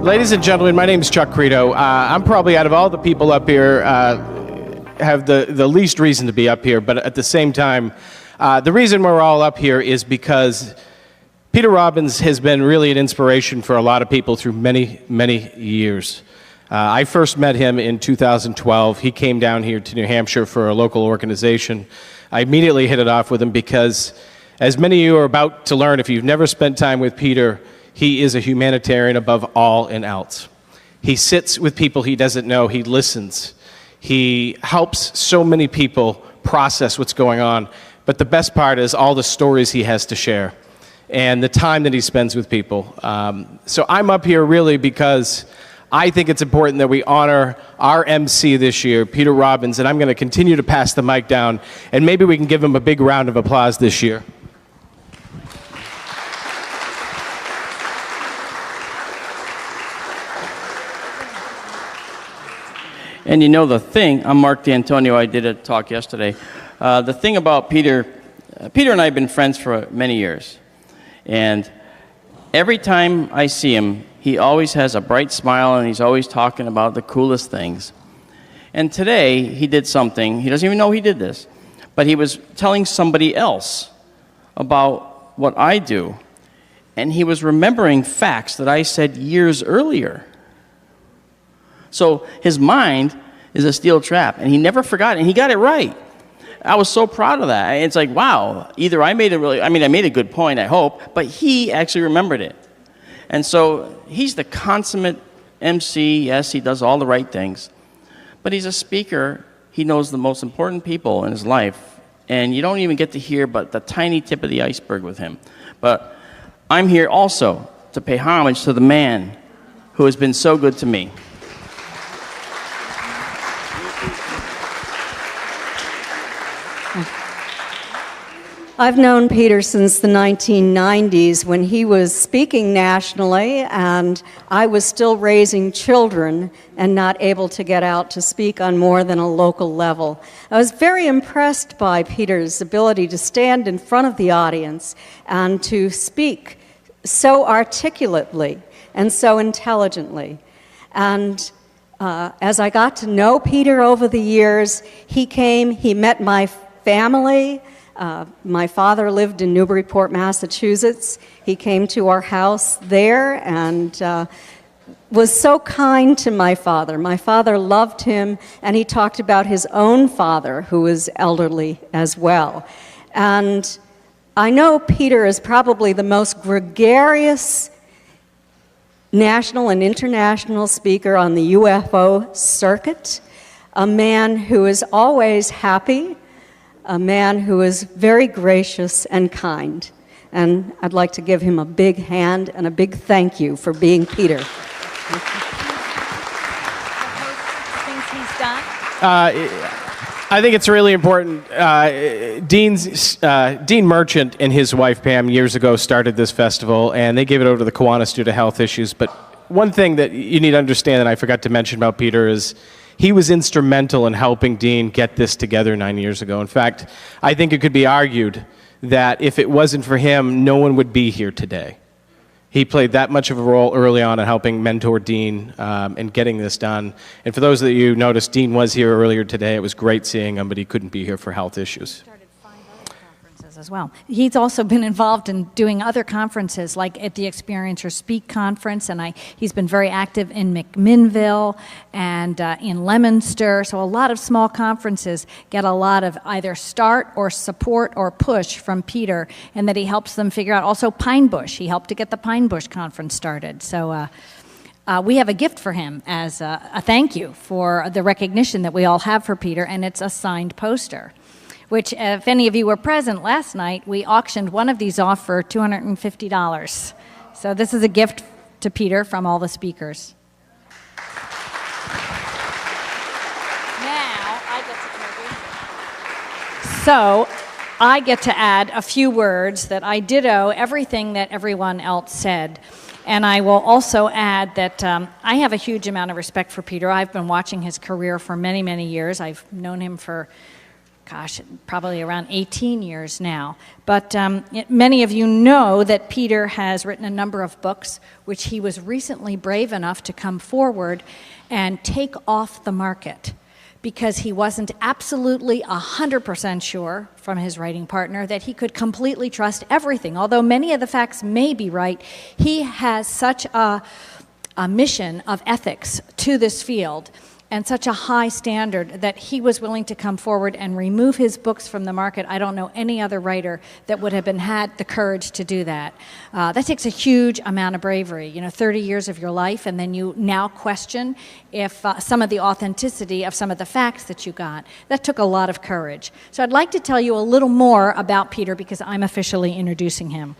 Ladies and gentlemen, my name is Chuck Credo. I'm probably, out of all the people up here, have the least reason to be up here, but at the same time, the reason we're all up here is because Peter Robbins has been really an inspiration for a lot of people through many, many years. I first met him in 2012. He came down here to New Hampshire for a local organization. I immediately hit it off with him because, as many of you are about to learn, if you've never spent time with Peter, he is a humanitarian above all and else. He sits with people he doesn't know. He listens. He helps so many people process what's going on. But the best part is all the stories he has to share and the time that he spends with people. So I'm up here really because I think it's important that we honor our MC this year, Peter Robbins, and I'm going to continue to pass the mic down, and maybe we can give him a big round of applause this year. And you know the thing, I'm Mark D'Antonio, I did a talk yesterday. The thing about Peter, Peter and I have been friends for many years. And every time I see him, he always has a bright smile and he's always talking about the coolest things. And today, he did something, he doesn't even know he did this, but he was telling somebody else about what I do. And he was remembering facts that I said years earlier. So his mind is a steel trap, and he never forgot it, and he got it right. I was so proud of that. It's like, wow, either I made I made a good point, I hope, but he actually remembered it. And so he's the consummate MC. Yes, he does all the right things, but he's a speaker. He knows the most important people in his life, and you don't even get to hear but the tiny tip of the iceberg with him. But I'm here also to pay homage to the man who has been so good to me. I've known Peter since the 1990s when he was speaking nationally and I was still raising children and not able to get out to speak on more than a local level. I was very impressed by Peter's ability to stand in front of the audience and to speak so articulately and so intelligently. And as I got to know Peter over the years, he came, he met my family. My father lived in Newburyport, Massachusetts. He came to our house there and was so kind to my father. My father loved him, and he talked about his own father, who was elderly as well. And I know Peter is probably the most gregarious national and international speaker on the UFO circuit, a man who is always happy, a man who is very gracious and kind. And I'd like to give him a big hand and a big thank you for being Peter. I think it's really important. Dean Merchant and his wife Pam years ago started this festival, and they gave it over to the Kiwanis due to health issues. But one thing that you need to understand that I forgot to mention about Peter is he was instrumental in helping Dean get this together 9 years ago. In fact, I think it could be argued that if it wasn't for him, no one would be here today. He played that much of a role early on in helping mentor Dean in getting this done. And for those of you who noticed, Dean was here earlier today. It was great seeing him, but he couldn't be here for health issues. As well. He's also been involved in doing other conferences, like at the Experience or Speak conference, and he's been very active in McMinnville and in Leominster. So a lot of small conferences get a lot of either start or support or push from Peter, and that he helps them figure out. Also Pine Bush, he helped to get the Pine Bush conference started. So we have a gift for him as a thank you for the recognition that we all have for Peter, and it's a signed poster, which, if any of you were present last night, we auctioned one of these off for $250. So this is a gift to Peter from all the speakers. Now, I get to add a few words that I ditto everything that everyone else said. And I will also add that I have a huge amount of respect for Peter. I've been watching his career for many, many years. I've known him for probably around 18 years now. But many of you know that Peter has written a number of books, which he was recently brave enough to come forward and take off the market, because he wasn't absolutely 100% sure from his writing partner that he could completely trust everything. Although many of the facts may be right, he has such a mission of ethics to this field and such a high standard that he was willing to come forward and remove his books from the market. I don't know any other writer that would have had the courage to do that. That takes a huge amount of bravery, 30 years of your life, and then you now question if some of the authenticity of some of the facts that you got. That took a lot of courage. So I'd like to tell you a little more about Peter, because I'm officially introducing him.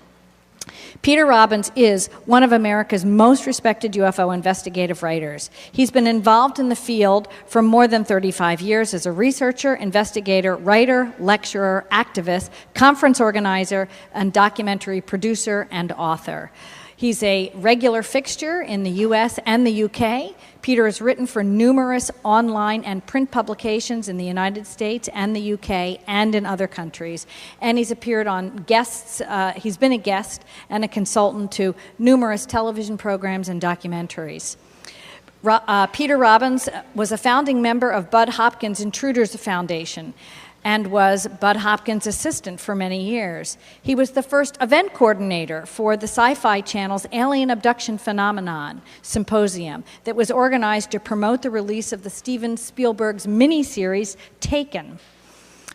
Peter Robbins is one of America's most respected UFO investigative writers. He's been involved in the field for more than 35 years as a researcher, investigator, writer, lecturer, activist, conference organizer, and documentary producer and author. He's a regular fixture in the U.S. and the U.K. Peter has written for numerous online and print publications in the United States and the U.K. and in other countries. And he's appeared on guests, he's been a guest and a consultant to numerous television programs and documentaries. Peter Robbins was a founding member of Bud Hopkins Intruders Foundation and was Bud Hopkins' assistant for many years. He was the first event coordinator for the Sci-Fi Channel's Alien Abduction Phenomenon Symposium that was organized to promote the release of the Steven Spielberg's miniseries Taken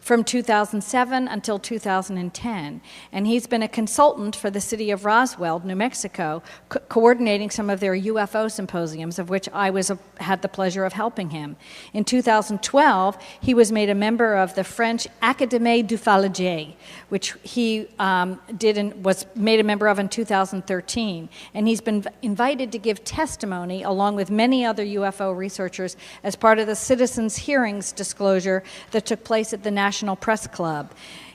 from 2007 until 2010. And he's been a consultant for the city of Roswell, New Mexico, coordinating some of their UFO symposiums, of which I had the pleasure of helping him. In 2012, he was made a member of the French Académie d'Ufologie, which he was made a member of in 2013. And he's been invited to give testimony, along with many other UFO researchers, as part of the citizens' hearings disclosure that took place at the National Press Club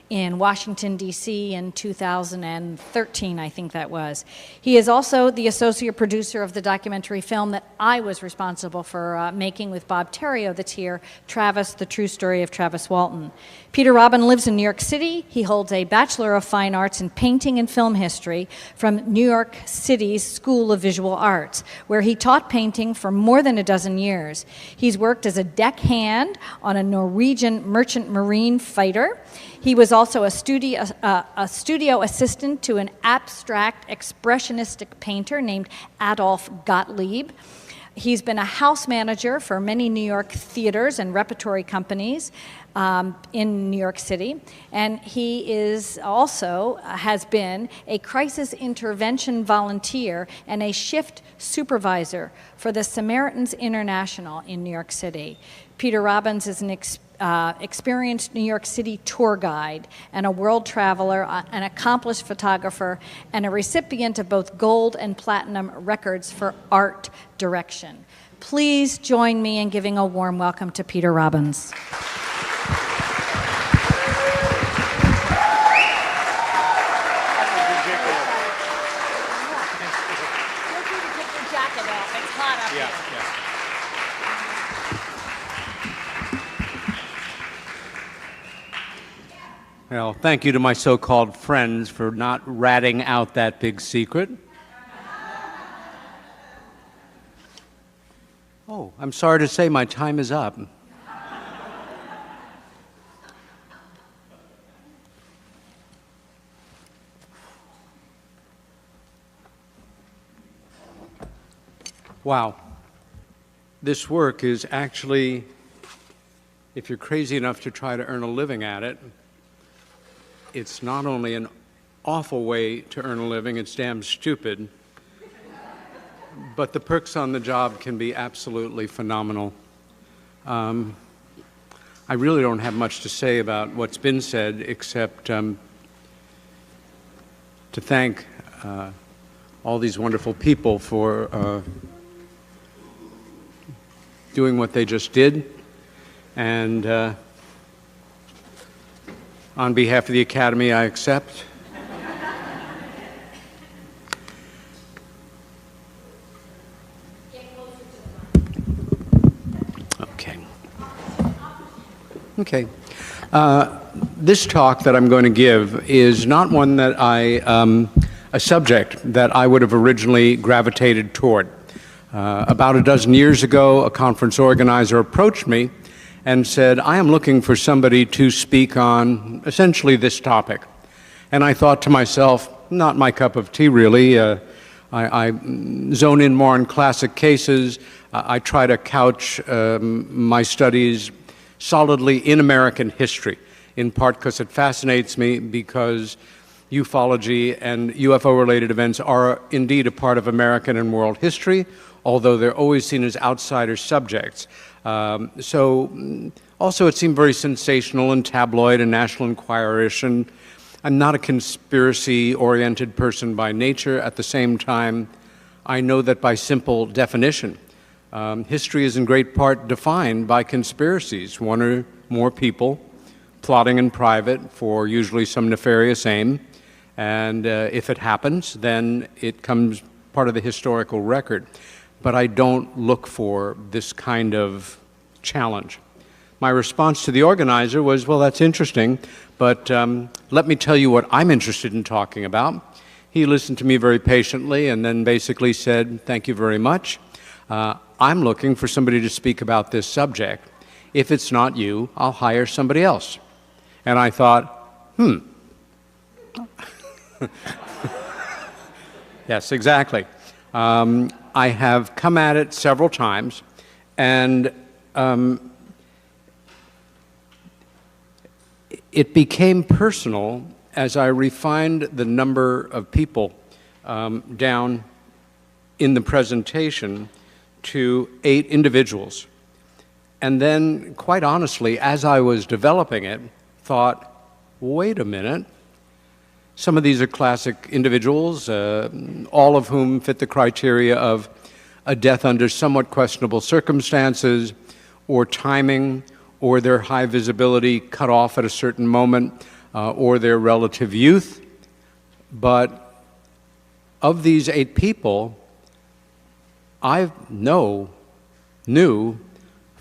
in Washington, D.C. in 2013, I think that was. He is also the associate producer of the documentary film that I was responsible for making with Bob Terrio that's here, Travis, The True Story of Travis Walton. Peter Robbins lives in New York City. He holds a Bachelor of Fine Arts in Painting and Film History from New York City's School of Visual Arts, where he taught painting for more than a dozen years. He's worked as a deckhand on a Norwegian merchant marine fighter. He was also a studio assistant to an abstract expressionistic painter named Adolf Gottlieb. He's been a house manager for many New York theaters and repertory companies in New York City. And he has been a crisis intervention volunteer and a shift supervisor for the Samaritans International in New York City. Peter Robbins is an experienced New York City tour guide and a world traveler, an accomplished photographer, and a recipient of both gold and platinum records for art direction. Please join me in giving a warm welcome to Peter Robbins. Well, thank you to my so-called friends for not ratting out that big secret. Oh, I'm sorry to say my time is up. Wow. This work is actually, if you're crazy enough to try to earn a living at it, it's not only an awful way to earn a living, it's damn stupid, but the perks on the job can be absolutely phenomenal. I really don't have much to say about what's been said, except to thank all these wonderful people for doing what they just did, and on behalf of the Academy, I accept. Okay. This talk that I'm going to give is not one that a subject that I would have originally gravitated toward. About a dozen years ago, a conference organizer approached me and said, I am looking for somebody to speak on essentially this topic. And I thought to myself, not my cup of tea really. I zone in more on classic cases. I try to couch my studies solidly in American history, in part because it fascinates me, because ufology and UFO-related events are indeed a part of American and world history, although they're always seen as outsider subjects. Also, it seemed very sensational and tabloid and National Enquirer-ish, and I'm not a conspiracy-oriented person by nature. At the same time, I know that by simple definition, history is in great part defined by conspiracies, one or more people plotting in private for usually some nefarious aim, and if it happens, then it comes part of the historical record. But I don't look for this kind of challenge. My response to the organizer was, well, that's interesting, but let me tell you what I'm interested in talking about. He listened to me very patiently and then basically said, thank you very much. I'm looking for somebody to speak about this subject. If it's not you, I'll hire somebody else. And I thought, Yes, exactly. I have come at it several times, and it became personal as I refined the number of people down in the presentation to 8 individuals. And then, quite honestly, as I was developing it, thought, wait a minute, some of these are classic individuals, all of whom fit the criteria of a death under somewhat questionable circumstances, or timing, or their high visibility cut off at a certain moment, or their relative youth. But of these 8 people, I knew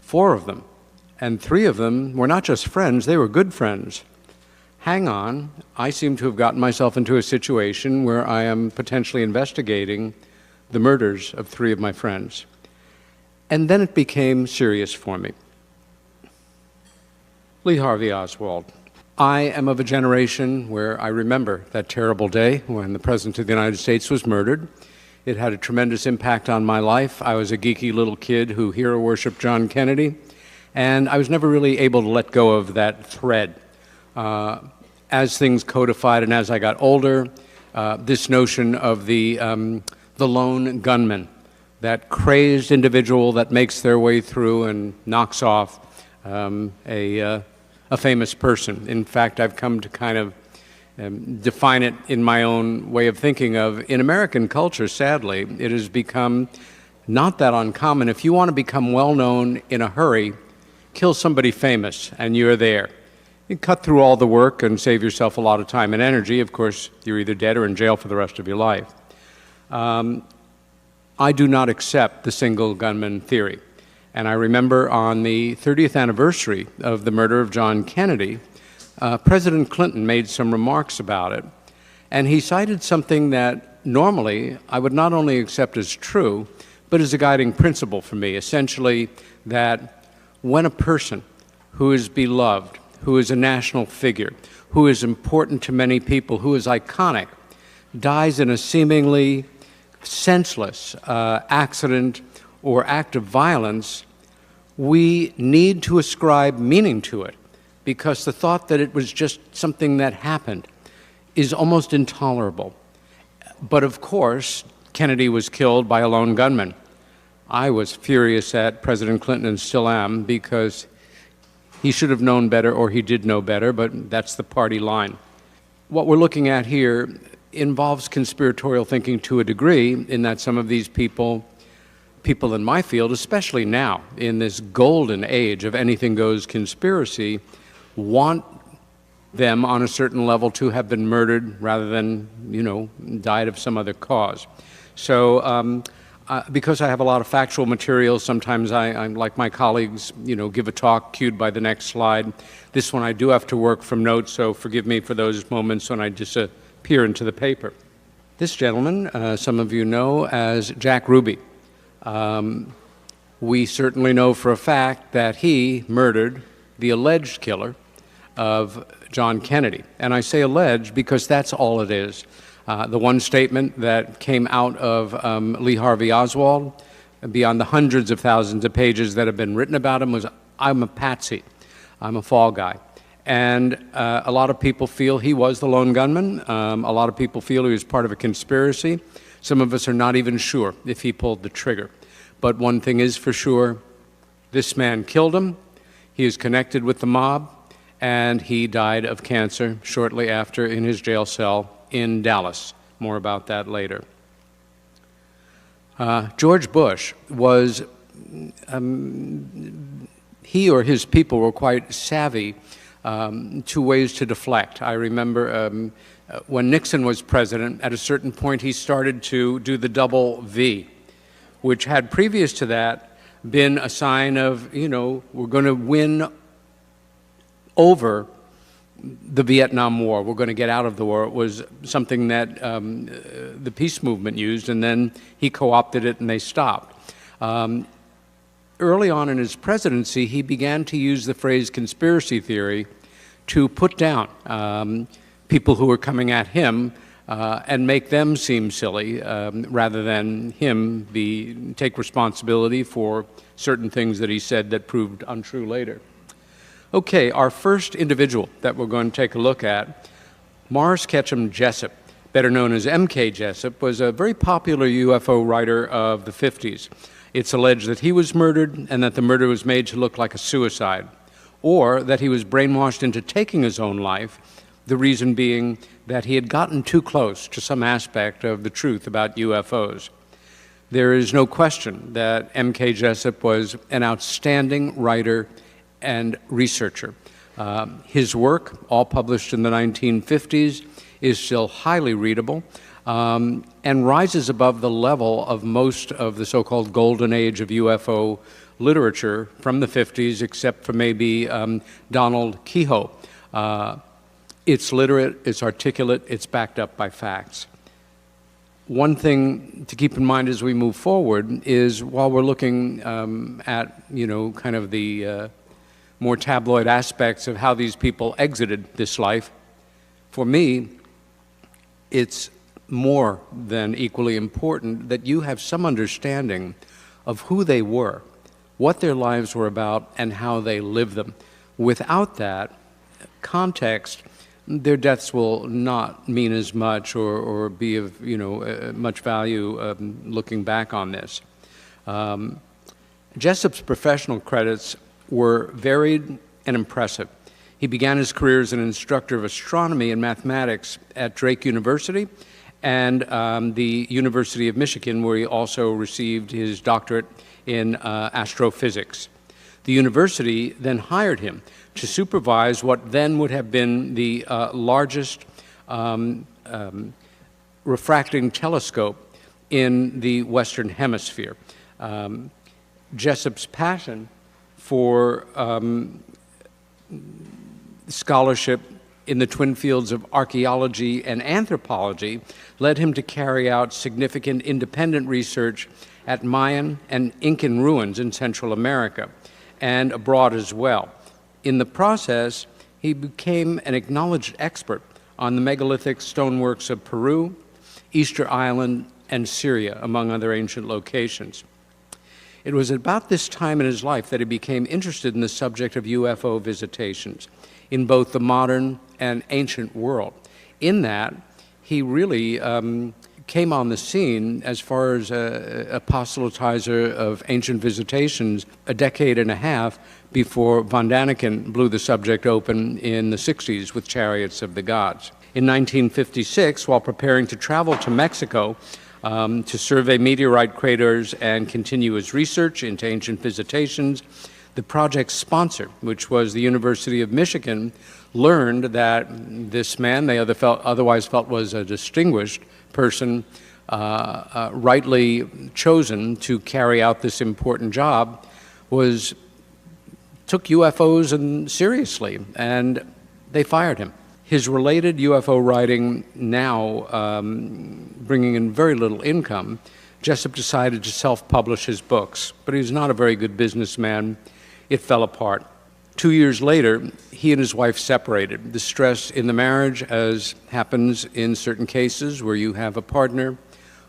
4 of them, and 3 of them were not just friends, they were good friends. Hang on, I seem to have gotten myself into a situation where I am potentially investigating the murders of 3 of my friends. And then it became serious for me. Lee Harvey Oswald. I am of a generation where I remember that terrible day when the President of the United States was murdered. It had a tremendous impact on my life. I was a geeky little kid who hero worshiped John Kennedy, and I was never really able to let go of that thread. As things codified and as I got older, this notion of the lone gunman, that crazed individual that makes their way through and knocks off a famous person. In fact, I've come to kind of define it in my own way of thinking of, in American culture, sadly, it has become not that uncommon. If you want to become well-known in a hurry, kill somebody famous and you're there. You cut through all the work and save yourself a lot of time and energy. Of course, you're either dead or in jail for the rest of your life. I do not accept the single gunman theory. And I remember on the 30th anniversary of the murder of John Kennedy, President Clinton made some remarks about it. And he cited something that normally I would not only accept as true, but as a guiding principle for me, essentially that when a person who is beloved, who is a national figure, who is important to many people, who is iconic, dies in a seemingly senseless accident or act of violence, we need to ascribe meaning to it, because the thought that it was just something that happened is almost intolerable. But of course, Kennedy was killed by a lone gunman. I was furious at President Clinton, and still am, because he should have known better, or he did know better, but that's the party line. What we're looking at here involves conspiratorial thinking to a degree, in that some of these people in my field, especially now, in this golden age of anything goes conspiracy, want them on a certain level to have been murdered rather than, died of some other cause. So Because I have a lot of factual material, sometimes I'm like my colleagues, give a talk cued by the next slide. This one I do have to work from notes, so forgive me for those moments when I disappear into the paper. This gentleman, some of you know as Jack Ruby. We certainly know for a fact that he murdered the alleged killer of John Kennedy. And I say alleged because that's all it is. The one statement that came out of Lee Harvey Oswald, beyond the hundreds of thousands of pages that have been written about him, was, "I'm a patsy. I'm a fall guy." And a lot of people feel he was the lone gunman. A lot of people feel he was part of a conspiracy. Some of us are not even sure if he pulled the trigger. But one thing is for sure, this man killed him. He is connected with the mob, and he died of cancer shortly after in his jail cell in Dallas. More about that later. George Bush was, he or his people were quite savvy to ways to deflect. I remember when Nixon was president, at a certain point he started to do the double V, which had previous to that been a sign of, we're going to win over the Vietnam War. We're going to get out of the war. It was something that the peace movement used, and then he co-opted it and they stopped. Early on in his presidency, he began to use the phrase conspiracy theory to put down people who were coming at him and make them seem silly rather than him take responsibility for certain things that he said that proved untrue later. Okay, our first individual that we're going to take a look at, Morris Ketchum Jessup, better known as M.K. Jessup, was a very popular UFO writer of the 50s. It's alleged that he was murdered and that the murder was made to look like a suicide, or that he was brainwashed into taking his own life, the reason being that he had gotten too close to some aspect of the truth about UFOs. There is no question that M.K. Jessup was an outstanding writer and researcher. His work, all published in the 1950s, is still highly readable and rises above the level of most of the so-called golden age of UFO literature from the 50s, except for maybe Donald Kehoe. It's literate, it's articulate, it's backed up by facts. One thing to keep in mind as we move forward is while we're looking at, kind of the more tabloid aspects of how these people exited this life, for me, it's more than equally important that you have some understanding of who they were, what their lives were about, and how they lived them. Without that context, their deaths will not mean as much or be of much value looking back on this. Jessup's professional credits were varied and impressive. He began his career as an instructor of astronomy and mathematics at Drake University and the University of Michigan, where he also received his doctorate in astrophysics. The university then hired him to supervise what then would have been the largest refracting telescope in the Western Hemisphere. Jessup's passion for scholarship in the twin fields of archaeology and anthropology led him to carry out significant independent research at Mayan and Incan ruins in Central America and abroad as well. In the process, he became an acknowledged expert on the megalithic stoneworks of Peru, Easter Island, and Syria, among other ancient locations. It was about this time in his life that he became interested in the subject of UFO visitations in both the modern and ancient world. In that, he really came on the scene as far as a proselytizer of ancient visitations a decade and a half before Von Daniken blew the subject open in the 60s with Chariots of the Gods. In 1956, while preparing to travel to Mexico to survey meteorite craters and continue his research into ancient visitations, the project's sponsor, which was the University of Michigan, learned that this man they otherwise felt was a distinguished person rightly chosen to carry out this important job took UFOs seriously, and they fired him. His related UFO writing now bringing in very little income, Jessup decided to self-publish his books, but he was not a very good businessman. It fell apart. 2 years later, he and his wife separated. The stress in the marriage, as happens in certain cases where you have a partner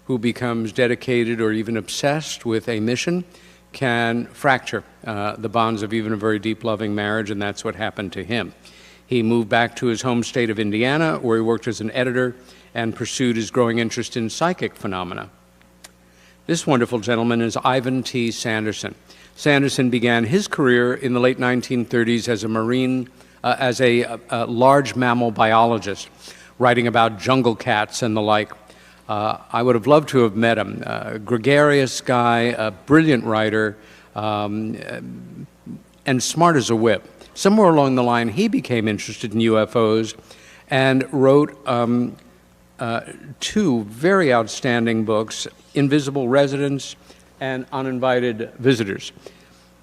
who becomes dedicated or even obsessed with a mission, can fracture the bonds of even a very deep, loving marriage, and that's what happened to him. He moved back to his home state of Indiana, where he worked as an editor and pursued his growing interest in psychic phenomena. This wonderful gentleman is Ivan T. Sanderson. Sanderson began his career in the late 1930s as a large mammal biologist, writing about jungle cats and the like. I would have loved to have met him. A gregarious guy, a brilliant writer, and smart as a whip. Somewhere along the line, he became interested in UFOs and wrote two very outstanding books, Invisible Residents and Uninvited Visitors.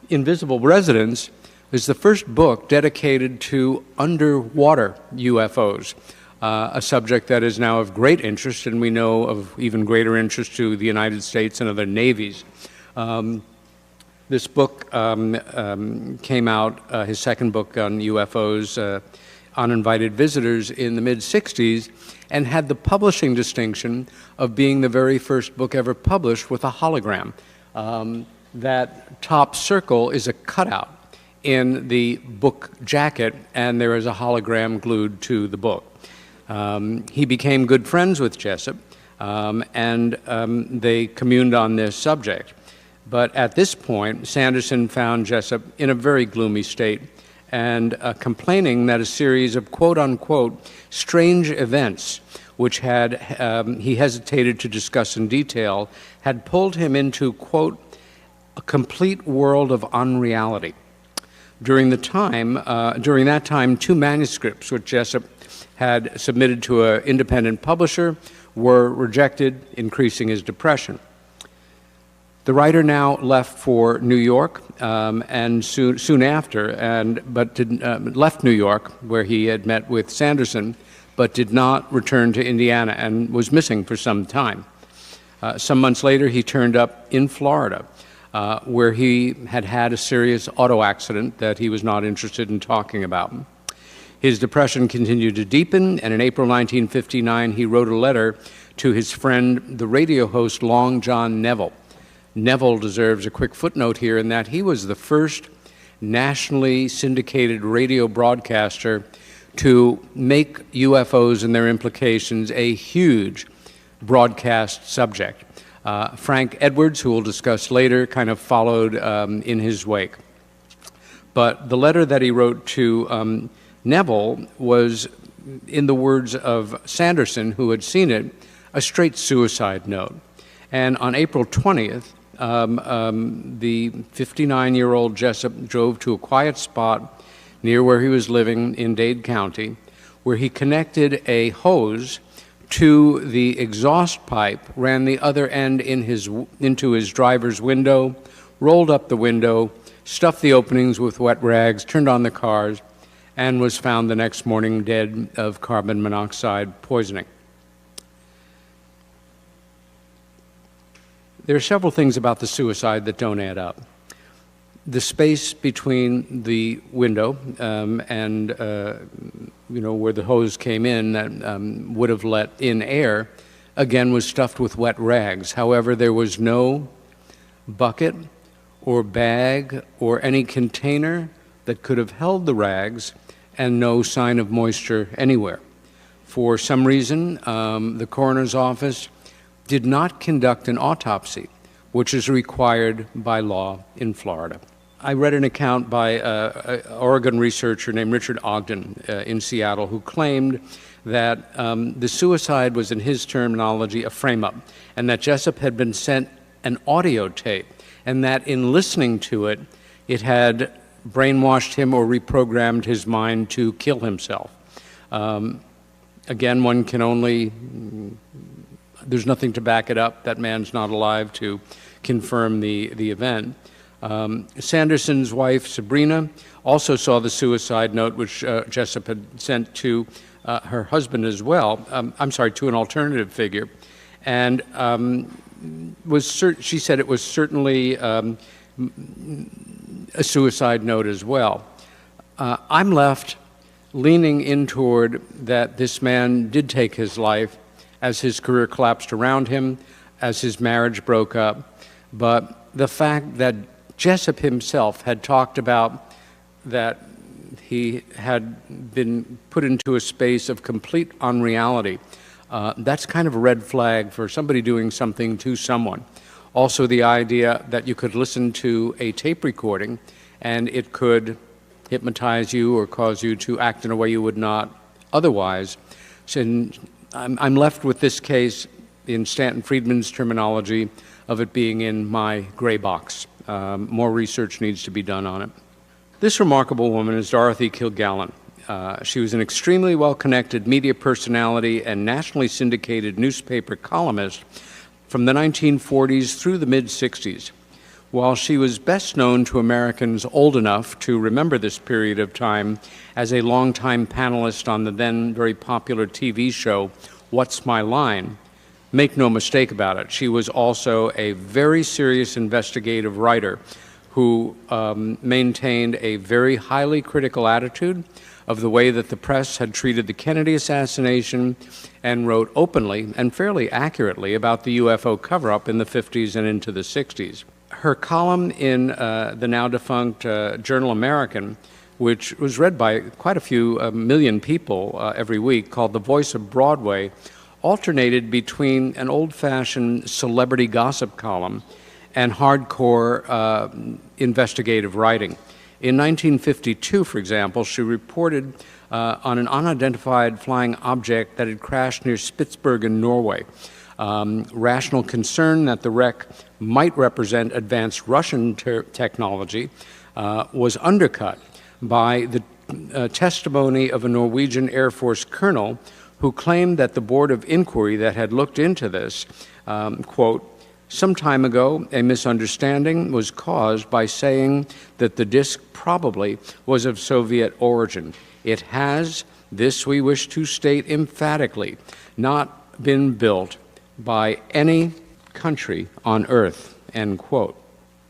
Invisible Residents is the first book dedicated to underwater UFOs, a subject that is now of great interest, and we know of even greater interest to the United States and other navies. This book came out, his second book on UFOs, Uninvited Visitors, in the mid-'60s, and had the publishing distinction of being the very first book ever published with a hologram. That top circle is a cutout in the book jacket, and there is a hologram glued to the book. He became good friends with Jessup, and they communed on this subject. But at this point, Sanderson found Jessup in a very gloomy state and complaining that a series of quote-unquote strange events, which he hesitated to discuss in detail, had pulled him into, quote, a complete world of unreality. During that time, two manuscripts which Jessup had submitted to an independent publisher were rejected, increasing his depression. The writer now left for New York, and soon after, left New York, where he had met with Sanderson, but did not return to Indiana and was missing for some time. Some months later, he turned up in Florida, where he had had a serious auto accident that he was not interested in talking about. His depression continued to deepen, and in April 1959, he wrote a letter to his friend, the radio host Long John Neville. Neville deserves a quick footnote here in that he was the first nationally syndicated radio broadcaster to make UFOs and their implications a huge broadcast subject. Frank Edwards, who we'll discuss later, kind of followed in his wake. But the letter that he wrote to Neville was, in the words of Sanderson, who had seen it, a straight suicide note. And on April 20th, the 59-year-old Jessup drove to a quiet spot near where he was living in Dade County, where he connected a hose to the exhaust pipe, ran the other end into his driver's window, rolled up the window, stuffed the openings with wet rags, turned on the cars, and was found the next morning dead of carbon monoxide poisoning. There are several things about the suicide that don't add up. The space between the window and where the hose came in that would have let in air, again, was stuffed with wet rags. However, there was no bucket or bag or any container that could have held the rags, and no sign of moisture anywhere. For some reason, the coroner's office did not conduct an autopsy, which is required by law in Florida. I read an account by an Oregon researcher named Richard Ogden in Seattle, who claimed that the suicide was, in his terminology, a frame-up, and that Jessup had been sent an audio tape, and that in listening to it, it had brainwashed him or reprogrammed his mind to kill himself. Again, one can only There's nothing to back it up. That man's not alive to confirm the event. Sanderson's wife, Sabrina, also saw the suicide note which Jessup had sent to her husband as well. To an alternative figure. And she said it was certainly a suicide note as well. I'm left leaning in toward that this man did take his life as his career collapsed around him, as his marriage broke up. But the fact that Jessup himself had talked about that he had been put into a space of complete unreality, that's kind of a red flag for somebody doing something to someone. Also, the idea that you could listen to a tape recording and it could hypnotize you or cause you to act in a way you would not otherwise. So I'm left with this case, in Stanton Friedman's terminology, of it being in my gray box. More research needs to be done on it. This remarkable woman is Dorothy Kilgallen. She was an extremely well-connected media personality and nationally syndicated newspaper columnist from the 1940s through the mid-60s. While she was best known to Americans old enough to remember this period of time as a longtime panelist on the then very popular TV show, What's My Line, make no mistake about it, she was also a very serious investigative writer who maintained a very highly critical attitude of the way that the press had treated the Kennedy assassination and wrote openly and fairly accurately about the UFO cover-up in the 50s and into the 60s. Her column in the now-defunct Journal American, which was read by quite a few million people every week, called The Voice of Broadway, alternated between an old-fashioned celebrity gossip column and hardcore investigative writing. In 1952, for example, she reported on an unidentified flying object that had crashed near Spitsbergen, Norway. Rational concern that the wreck might represent advanced Russian technology was undercut by the testimony of a Norwegian Air Force colonel who claimed that the Board of Inquiry that had looked into this, quote, some time ago, a misunderstanding was caused by saying that the disk probably was of Soviet origin. It has, this we wish to state emphatically, not been built by any country on Earth, end quote.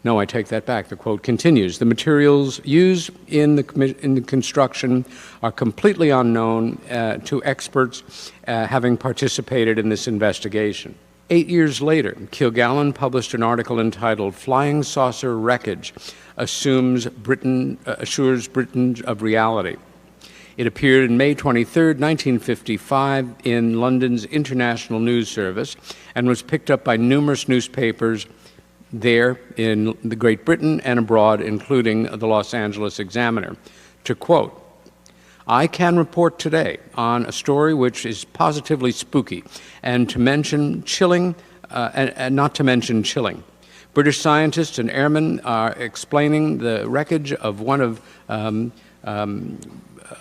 No, I take that back. The quote continues. The materials used in the construction are completely unknown to experts having participated in this investigation. 8 years later, Kilgallen published an article entitled Flying Saucer Wreckage Assures Britain of Reality. It appeared in May 23, 1955 in London's International News Service and was picked up by numerous newspapers there in the Great Britain and abroad, including the Los Angeles Examiner. To quote, I can report today on a story which is positively spooky and to mention chilling, and not to mention chilling. British scientists and airmen are explaining the wreckage of one of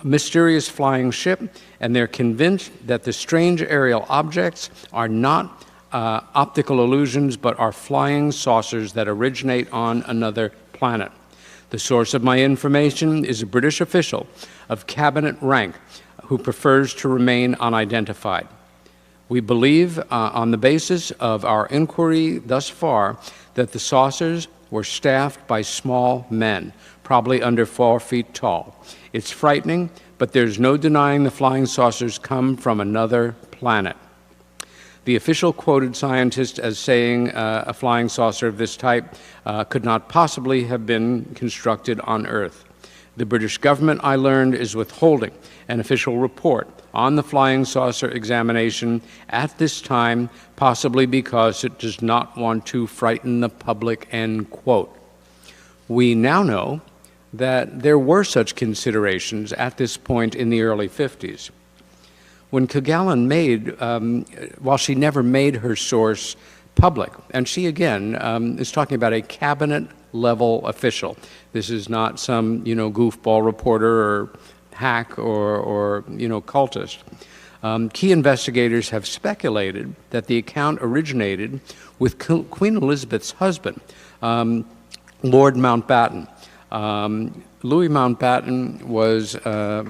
mysterious flying ship, and they're convinced that the strange aerial objects are not optical illusions, but are flying saucers that originate on another planet. The source of my information is a British official of cabinet rank who prefers to remain unidentified. We believe, on the basis of our inquiry thus far, that the saucers were staffed by small men, probably under 4 feet tall. It's frightening, but there's no denying the flying saucers come from another planet. The official quoted scientist as saying a flying saucer of this type could not possibly have been constructed on Earth. The British government, I learned, is withholding an official report on the flying saucer examination at this time, possibly because it does not want to frighten the public, end quote. We now know that there were such considerations at this point in the early 50s. When Kilgallen made, while she never made her source public, and she again is talking about a cabinet-level official. This is not some, goofball reporter or hack or cultist. Key investigators have speculated that the account originated with Queen Elizabeth's husband, Lord Mountbatten. Louis Mountbatten was a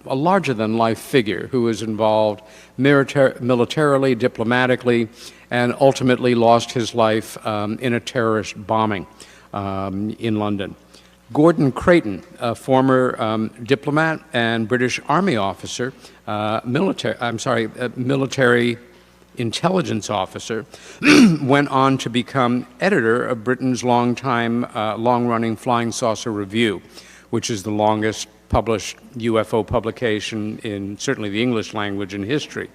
larger-than-life figure who was involved militarily, diplomatically, and ultimately lost his life in a terrorist bombing in London. Gordon Creighton, a former diplomat and British Army officer, military intelligence officer, went on to become editor of Britain's long-running Flying Saucer Review, which is the longest published UFO publication in certainly the English language in history.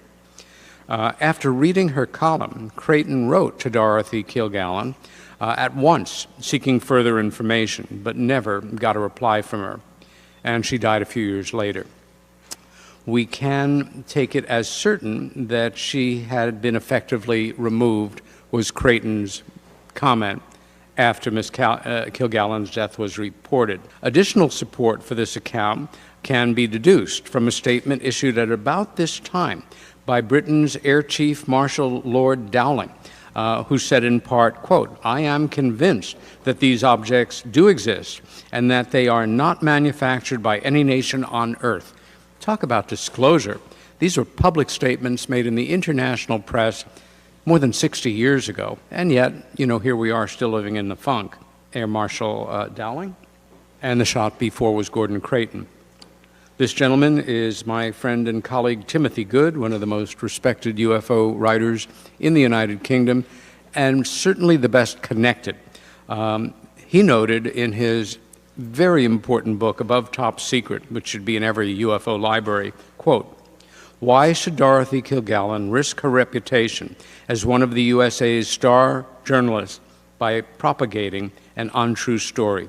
After reading her column, Creighton wrote to Dorothy Kilgallen at once, seeking further information, but never got a reply from her, and she died a few years later. We can take it as certain that she had been effectively removed, was Creighton's comment after Miss Kilgallen's death was reported. Additional support for this account can be deduced from a statement issued at about this time by Britain's Air Chief Marshal Lord Dowling, who said in part, quote, "I am convinced that these objects do exist and that they are not manufactured by any nation on Earth." Talk about disclosure. These were public statements made in the international press more than 60 years ago, and yet, here we are still living in the funk. Air Marshal Dowling, and the shot before was Gordon Creighton. This gentleman is my friend and colleague Timothy Good, one of the most respected UFO writers in the United Kingdom, and certainly the best connected. He noted in his very important book, Above Top Secret, which should be in every UFO library, quote, "Why should Dorothy Kilgallen risk her reputation as one of the USA's star journalists by propagating an untrue story?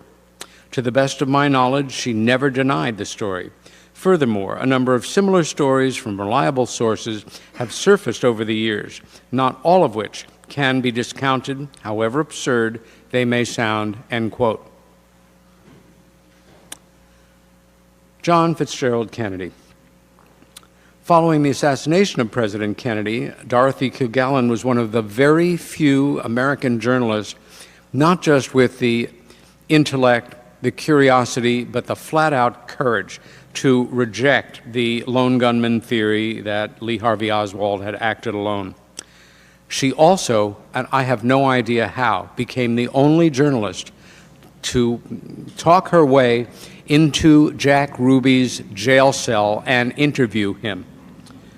To the best of my knowledge, she never denied the story. Furthermore, a number of similar stories from reliable sources have surfaced over the years, not all of which can be discounted, however absurd they may sound," end quote. John Fitzgerald Kennedy. Following the assassination of President Kennedy, Dorothy Kilgallen was one of the very few American journalists, not just with the intellect, the curiosity, but the flat-out courage to reject the lone gunman theory that Lee Harvey Oswald had acted alone. She also, and I have no idea how, became the only journalist to talk her way into Jack Ruby's jail cell and interview him.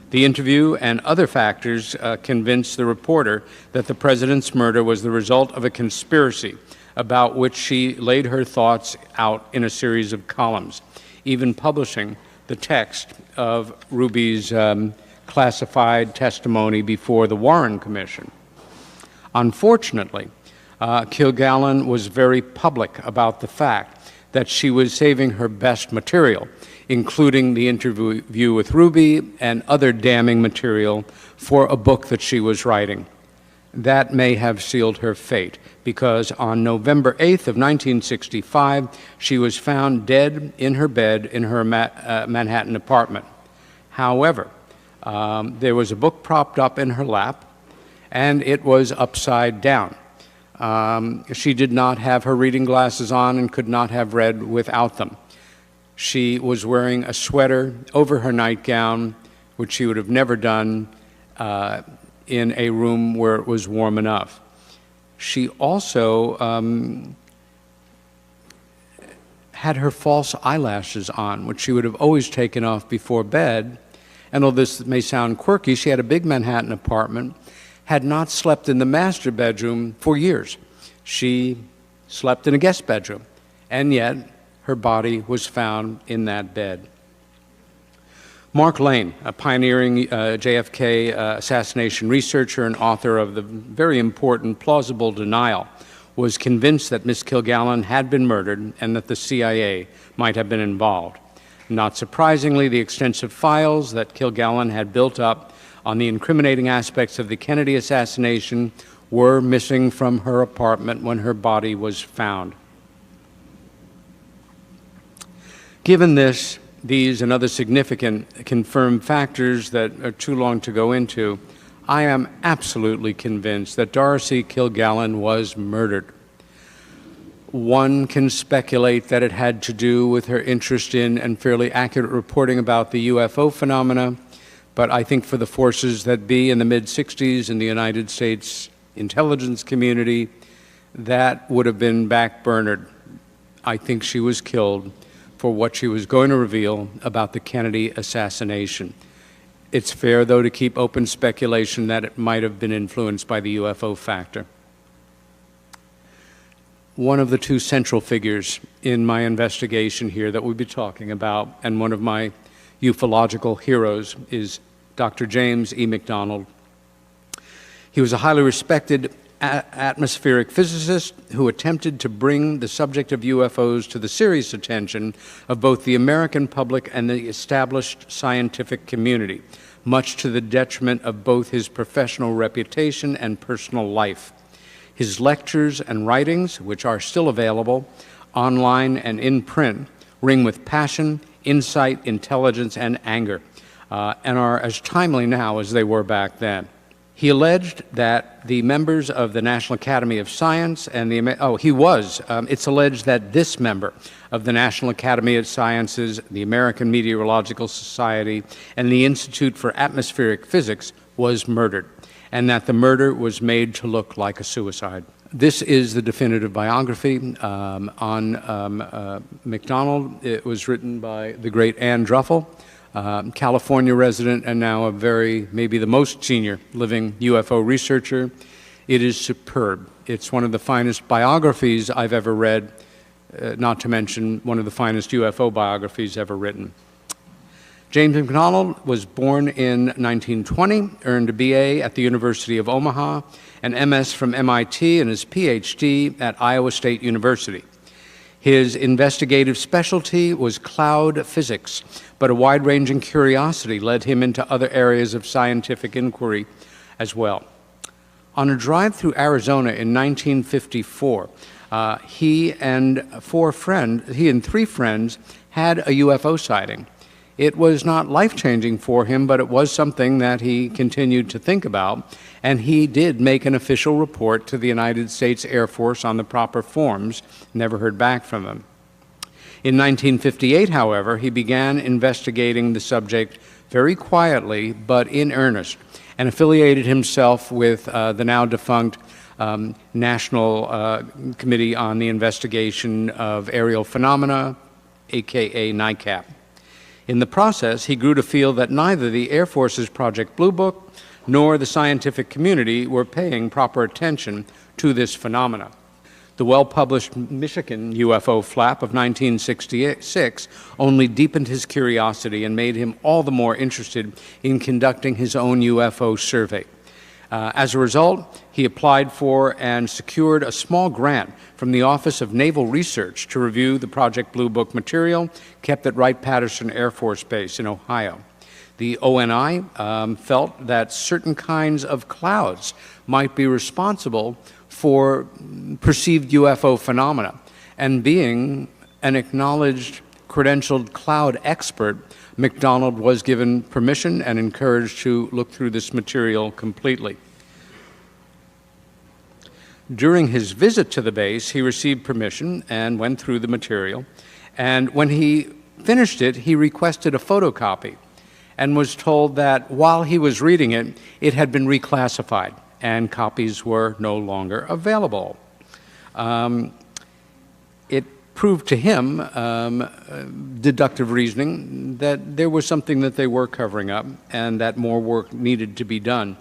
The interview and other factors convinced the reporter that the president's murder was the result of a conspiracy about which she laid her thoughts out in a series of columns, even publishing the text of Ruby's classified testimony before the Warren Commission. Unfortunately, Kilgallen was very public about the fact that she was saving her best material, including the interview with Ruby and other damning material, for a book that she was writing. That may have sealed her fate, because on November 8th of 1965, she was found dead in her bed in her Manhattan apartment. However, there was a book propped up in her lap, and it was upside down. She did not have her reading glasses on and could not have read without them. She was wearing a sweater over her nightgown, which she would have never done in a room where it was warm enough. She also had her false eyelashes on, which she would have always taken off before bed. And although this may sound quirky, she had a big Manhattan apartment, had not slept in the master bedroom for years. She slept in a guest bedroom, and yet her body was found in that bed. Mark Lane, a pioneering JFK assassination researcher and author of the very important Plausible Denial, was convinced that Miss Kilgallen had been murdered and that the CIA might have been involved. Not surprisingly, the extensive files that Kilgallen had built up on the incriminating aspects of the Kennedy assassination were missing from her apartment when her body was found. Given this, these and other significant confirmed factors that are too long to go into, I am absolutely convinced that Dorothy Kilgallen was murdered. One can speculate that it had to do with her interest in and fairly accurate reporting about the UFO phenomena, but I think for the forces that be in the mid-60s in the United States intelligence community, that would have been backburnered. I think she was killed for what she was going to reveal about the Kennedy assassination. It's fair, though, to keep open speculation that it might have been influenced by the UFO factor. One of the two central figures in my investigation here that we'll be talking about, and one of my ufological heroes, is Dr. James E. McDonald. He was a highly respected atmospheric physicist who attempted to bring the subject of UFOs to the serious attention of both the American public and the established scientific community, much to the detriment of both his professional reputation and personal life. His lectures and writings, which are still available online and in print, ring with passion, insight, intelligence, and anger, and are as timely now as they were back then. He alleged that the members of the National Academy of Science and it's alleged that this member of the National Academy of Sciences, the American Meteorological Society, and the Institute for Atmospheric Physics was murdered, and that the murder was made to look like a suicide. This is the definitive biography on McDonald. It was written by the great Ann Druffel, California resident and now maybe the most senior living UFO researcher. It is superb. It's one of the finest biographies I've ever read, not to mention one of the finest UFO biographies ever written. James McDonald was born in 1920, earned a BA at the University of Omaha, an MS from MIT, and his PhD at Iowa State University. His investigative specialty was cloud physics, but a wide-ranging curiosity led him into other areas of scientific inquiry as well. On a drive through Arizona in 1954, he and three friends had a UFO sighting. It was not life-changing for him, but it was something that he continued to think about, and he did make an official report to the United States Air Force on the proper forms. Never heard back from him. In 1958, however, he began investigating the subject very quietly but in earnest, and affiliated himself with the now defunct National Committee on the Investigation of Aerial Phenomena, aka NICAP. In the process, he grew to feel that neither the Air Force's Project Blue Book nor the scientific community were paying proper attention to this phenomena. The well-published Michigan UFO flap of 1966 only deepened his curiosity and made him all the more interested in conducting his own UFO survey. As a result, he applied for and secured a small grant from the Office of Naval Research to review the Project Blue Book material kept at Wright-Patterson Air Force Base in Ohio. The ONI felt that certain kinds of clouds might be responsible for perceived UFO phenomena, and being an acknowledged credentialed cloud expert, McDonald was given permission and encouraged to look through this material completely. During his visit to the base, he received permission and went through the material, and when he finished it, he requested a photocopy and was told that while he was reading it, it had been reclassified and copies were no longer available. It proved to him, deductive reasoning, that there was something that they were covering up and that more work needed to be done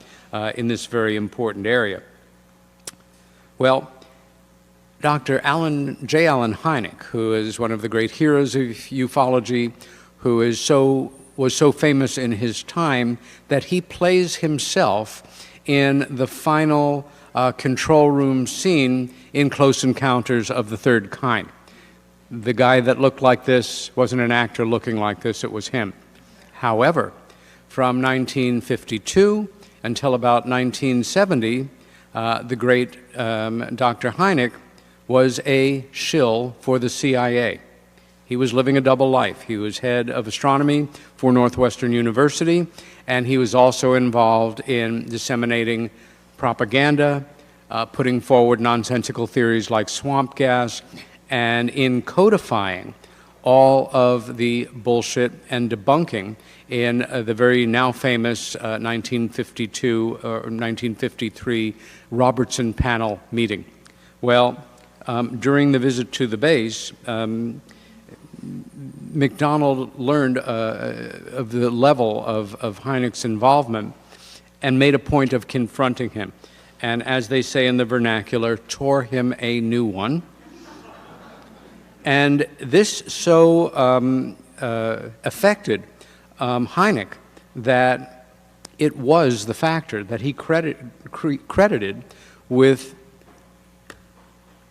in this very important area. Well, Dr. J. Allen Hynek, who is one of the great heroes of ufology, who was so famous in his time that he plays himself in the final control room scene in Close Encounters of the Third Kind. The guy that looked like this wasn't an actor looking like this, it was him. However, from 1952 until about 1970, the great Dr. Hynek was a shill for the CIA. He was living a double life. He was head of astronomy for Northwestern University, and he was also involved in disseminating propaganda, putting forward nonsensical theories like swamp gas, and in codifying all of the bullshit and debunking in the very now famous 1952 or 1953 Robertson panel meeting. Well, during the visit to the base, McDonald learned of the level of Hynek's involvement and made a point of confronting him. And as they say in the vernacular, tore him a new one. And this so affected Hynek that it was the factor that he credited with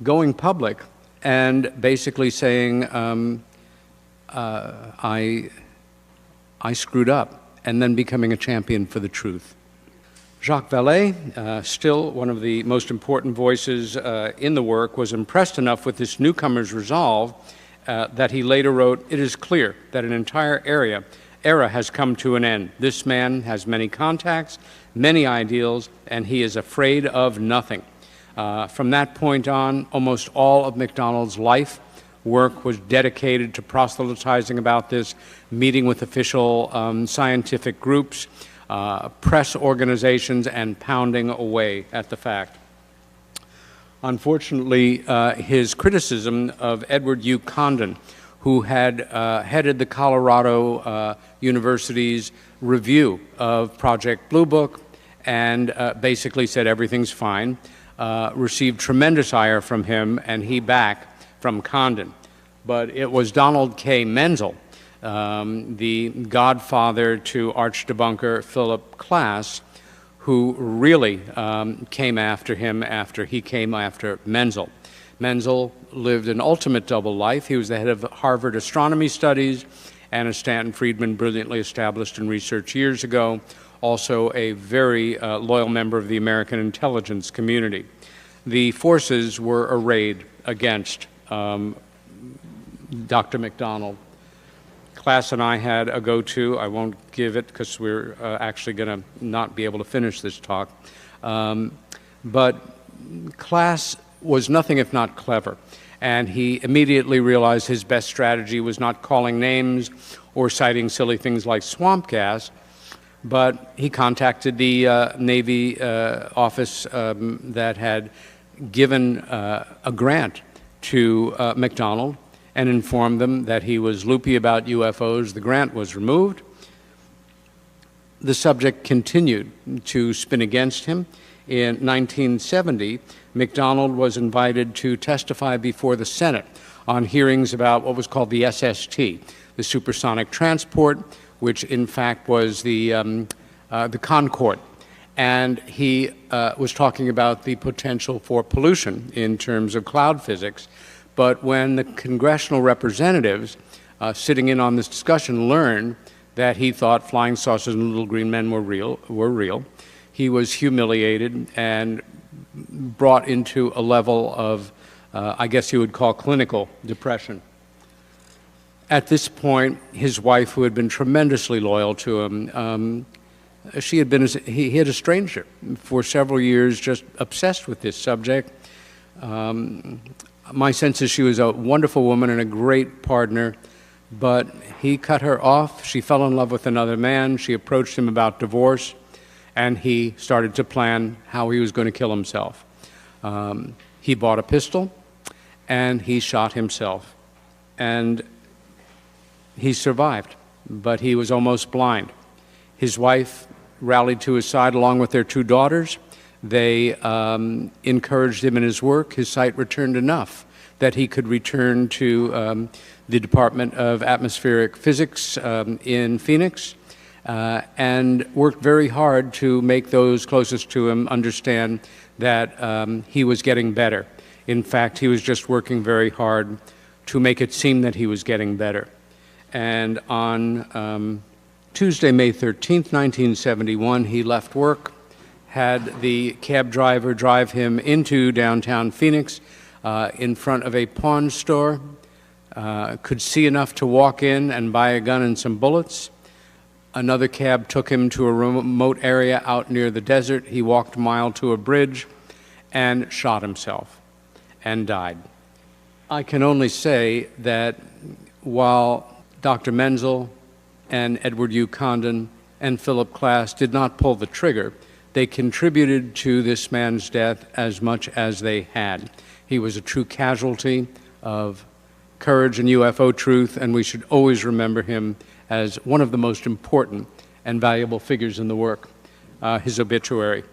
going public and basically saying, I screwed up, and then becoming a champion for the truth. Jacques Vallée, still one of the most important voices in the work, was impressed enough with this newcomer's resolve that he later wrote, "It is clear that an entire era has come to an end. This man has many contacts, many ideals, and he is afraid of nothing." From that point on, almost all of McDonald's life work was dedicated to proselytizing about this, meeting with official scientific groups, press organizations, and pounding away at the fact. Unfortunately, his criticism of Edward U. Condon, who had headed the Colorado University's review of Project Blue Book and basically said everything's fine, received tremendous ire from him, and he back from Condon. But it was Donald K. Menzel, the godfather to arch-debunker Philip Klass, who really came after him after he came after Menzel. Menzel lived an ultimate double life. He was the head of Harvard Astronomy Studies and, as Stanton Friedman brilliantly established in research years ago, also a very loyal member of the American intelligence community. The forces were arrayed against Dr. McDonald. Klass and I had a go-to. I won't give it because we're actually going to not be able to finish this talk. But Klass was nothing if not clever, and he immediately realized his best strategy was not calling names or citing silly things like swamp gas, but he contacted the Navy office that had given a grant to McDonald and informed them that he was loopy about UFOs. The grant was removed. The subject continued to spin against him. In 1970, McDonald was invited to testify before the Senate on hearings about what was called the SST, the supersonic transport, which in fact was the Concorde. And he was talking about the potential for pollution in terms of cloud physics. But when the congressional representatives sitting in on this discussion learned that he thought flying saucers and little green men were real, he was humiliated and brought into a level of, I guess you would call, clinical depression. At this point, his wife, who had been tremendously loyal to him, he had estranged her for several years, just obsessed with this subject. My sense is she was a wonderful woman and a great partner, but he cut her off. She fell in love with another man. She approached him about divorce, and he started to plan how he was going to kill himself. He bought a pistol, and he shot himself. And he survived, but he was almost blind. His wife rallied to his side along with their two daughters. They encouraged him in his work. His sight returned enough that he could return to the Department of Atmospheric Physics in Phoenix and worked very hard to make those closest to him understand that he was getting better. In fact, he was just working very hard to make it seem that he was getting better. And on Tuesday, May 13th, 1971, he left work, had the cab driver drive him into downtown Phoenix in front of a pawn store. could see enough to walk in and buy a gun and some bullets. Another cab took him to a remote area out near the desert. He walked a mile to a bridge and shot himself and died. I can only say that while Dr. Menzel and Edward U. Condon and Philip Klass did not pull the trigger, they contributed to this man's death as much as they had. He was a true casualty of courage and UFO truth, and we should always remember him as one of the most important and valuable figures in the work. His obituary.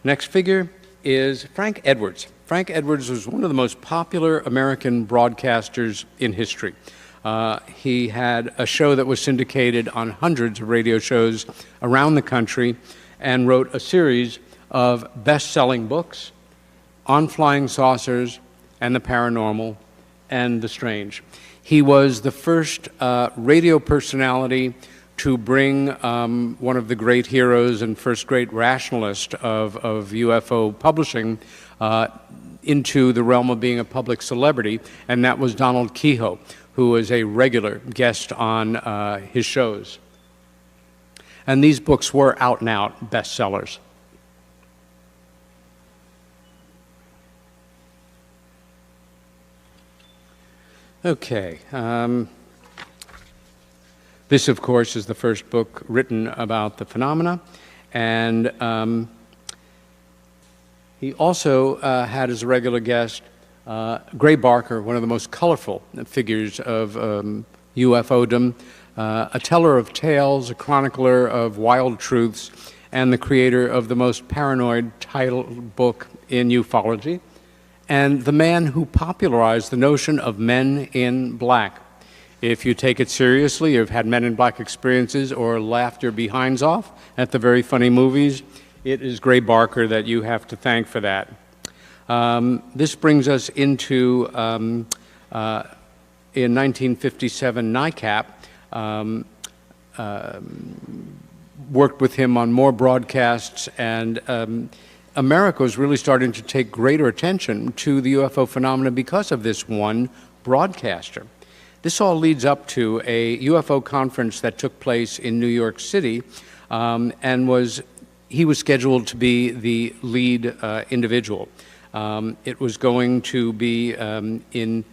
Next figure is Frank Edwards. Frank Edwards was one of the most popular American broadcasters in history. He had a show that was syndicated on hundreds of radio shows around the country and wrote a series of best-selling books on flying saucers and the paranormal and the strange. He was the first radio personality to bring one of the great heroes and first great rationalist of UFO publishing into the realm of being a public celebrity, and that was Donald Kehoe, who was a regular guest on his shows. And these books were out-and-out bestsellers. Okay. This, of course, is the first book written about the phenomena, and he also had as a regular guest Gray Barker, one of the most colorful figures of UFOdom, a teller of tales, a chronicler of wild truths, and the creator of the most paranoid titled book in ufology, and the man who popularized the notion of men in black. If you take it seriously, you've had Men in Black experiences or laughed your behinds off at the very funny movies, it is Gray Barker that you have to thank for that. This brings us into, in 1957, NICAP worked with him on more broadcasts, and America was really starting to take greater attention to the UFO phenomena because of this one broadcaster. This all leads up to a UFO conference that took place in New York City, and he was scheduled to be the lead individual. It was going to be in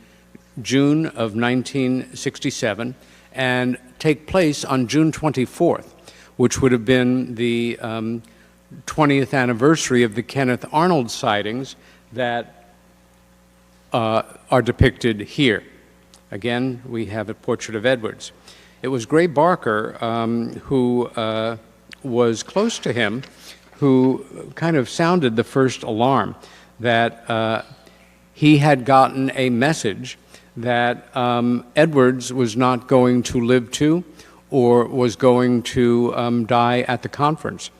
June of 1967 and take place on June 24th, which would have been the 20th anniversary of the Kenneth Arnold sightings that are depicted here. Again, we have a portrait of Edwards. It was Gray Barker, who was close to him, who kind of sounded the first alarm that he had gotten a message that Edwards was not going to live to or was going to die at the conference.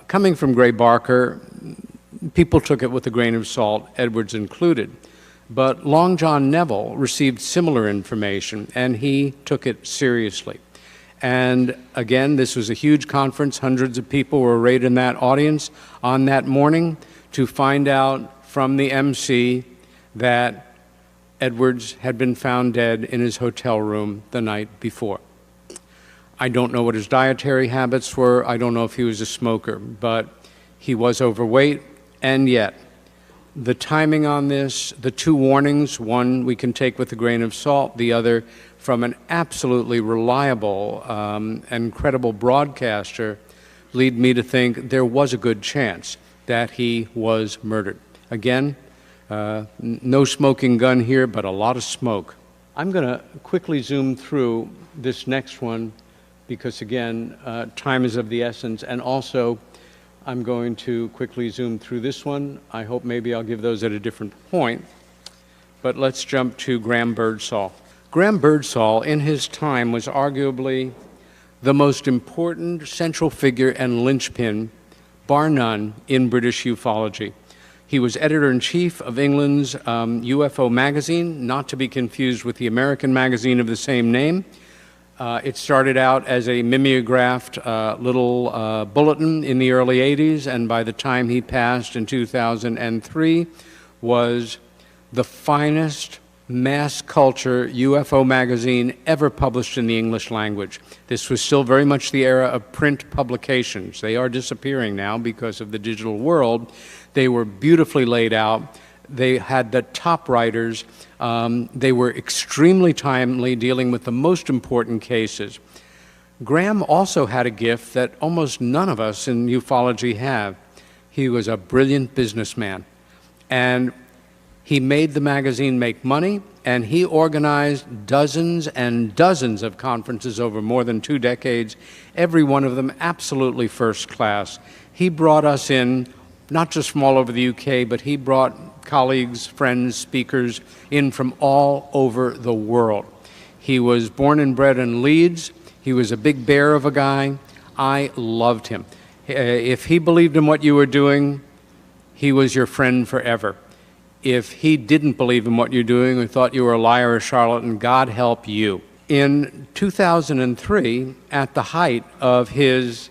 Coming from Gray Barker, people took it with a grain of salt, Edwards included. But Long John Neville received similar information, and he took it seriously. And again, this was a huge conference. Hundreds of people were arrayed in that audience on that morning to find out from the MC that Edwards had been found dead in his hotel room the night before. I don't know what his dietary habits were. I don't know if he was a smoker, but he was overweight, and yet the timing on this, the two warnings, one we can take with a grain of salt, the other from an absolutely reliable and credible broadcaster, lead me to think there was a good chance that he was murdered. Again, no smoking gun here, but a lot of smoke. I'm going to quickly zoom through this next one because, again, time is of the essence, and also I'm going to quickly zoom through this one. I hope maybe I'll give those at a different point. But let's jump to Graham Birdsall. Graham Birdsall, in his time, was arguably the most important central figure and linchpin, bar none, in British ufology. He was editor-in-chief of England's UFO magazine, not to be confused with the American magazine of the same name. It started out as a mimeographed little bulletin in the early 80s, and by the time he passed in 2003, was the finest, mass culture UFO magazine ever published in the English language. This was still very much the era of print publications. They are disappearing now because of the digital world. They were beautifully laid out. They had the top writers. They were extremely timely, dealing with the most important cases. Graham also had a gift that almost none of us in ufology have. He was a brilliant businessman. And he made the magazine make money, and he organized dozens and dozens of conferences over more than 2 decades, every one of them absolutely first class. He brought us in, not just from all over the UK, but he brought colleagues, friends, speakers in from all over the world. He was born and bred in Leeds. He was a big bear of a guy. I loved him. If he believed in what you were doing, he was your friend forever. If he didn't believe in what you're doing or thought you were a liar or a charlatan, God help you. In 2003, at the height of his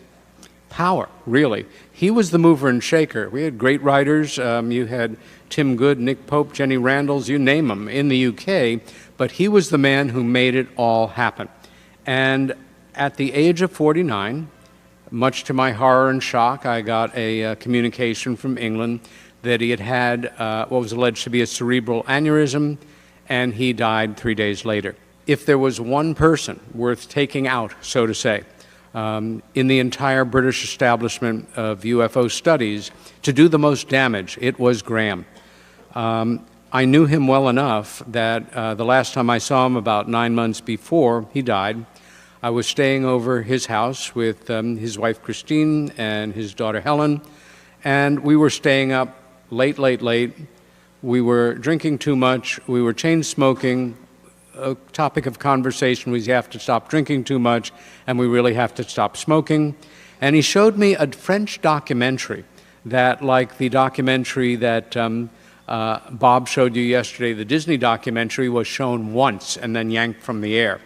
power, really, he was the mover and shaker. We had great writers. You had Tim Good, Nick Pope, Jenny Randalls, you name them, in the UK, but he was the man who made it all happen. And at the age of 49, much to my horror and shock, I got a communication from England that he had what was alleged to be a cerebral aneurysm, and he died 3 days later. If there was one person worth taking out, so to say, in the entire British establishment of UFO studies to do the most damage, it was Graham. I knew him well enough that the last time I saw him, about 9 months before he died, I was staying over his house with his wife Christine and his daughter Helen, and we were staying up late. We were drinking too much. We were chain smoking. A topic of conversation was you have to stop drinking too much, and we really have to stop smoking. And he showed me a French documentary that, like the documentary that Bob showed you yesterday, the Disney documentary, was shown once and then yanked from the air.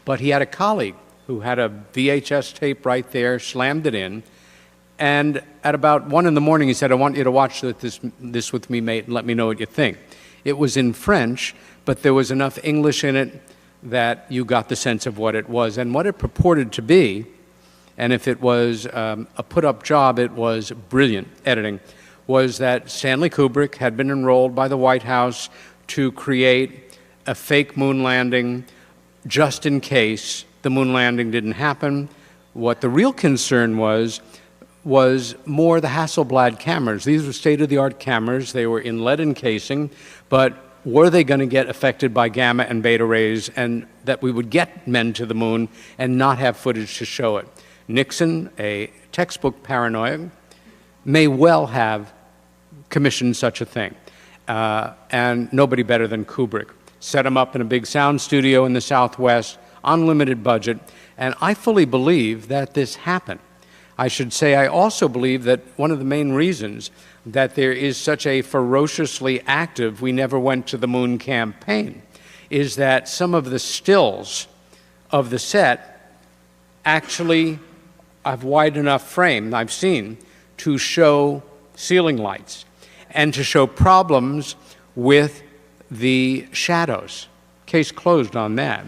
But he had a colleague who had a VHS tape right there, slammed it in, and at about 1 in the morning, he said, I want you to watch this with me, mate, and let me know what you think. It was in French, but there was enough English in it that you got the sense of what it was. And what it purported to be, and if it was a put-up job, it was brilliant editing, was that Stanley Kubrick had been enrolled by the White House to create a fake moon landing just in case the moon landing didn't happen. What the real concern was more the Hasselblad cameras. These were state-of-the-art cameras. They were in lead encasing, but were they going to get affected by gamma and beta rays, and that we would get men to the moon and not have footage to show it? Nixon, a textbook paranoid, may well have commissioned such a thing, and nobody better than Kubrick. Set him up in a big sound studio in the Southwest, unlimited budget, and I fully believe that this happened. I should say I also believe that one of the main reasons that there is such a ferociously active "we never went to the moon" campaign is that some of the stills of the set actually have wide enough frame, I've seen, to show ceiling lights and to show problems with the shadows. Case closed on that.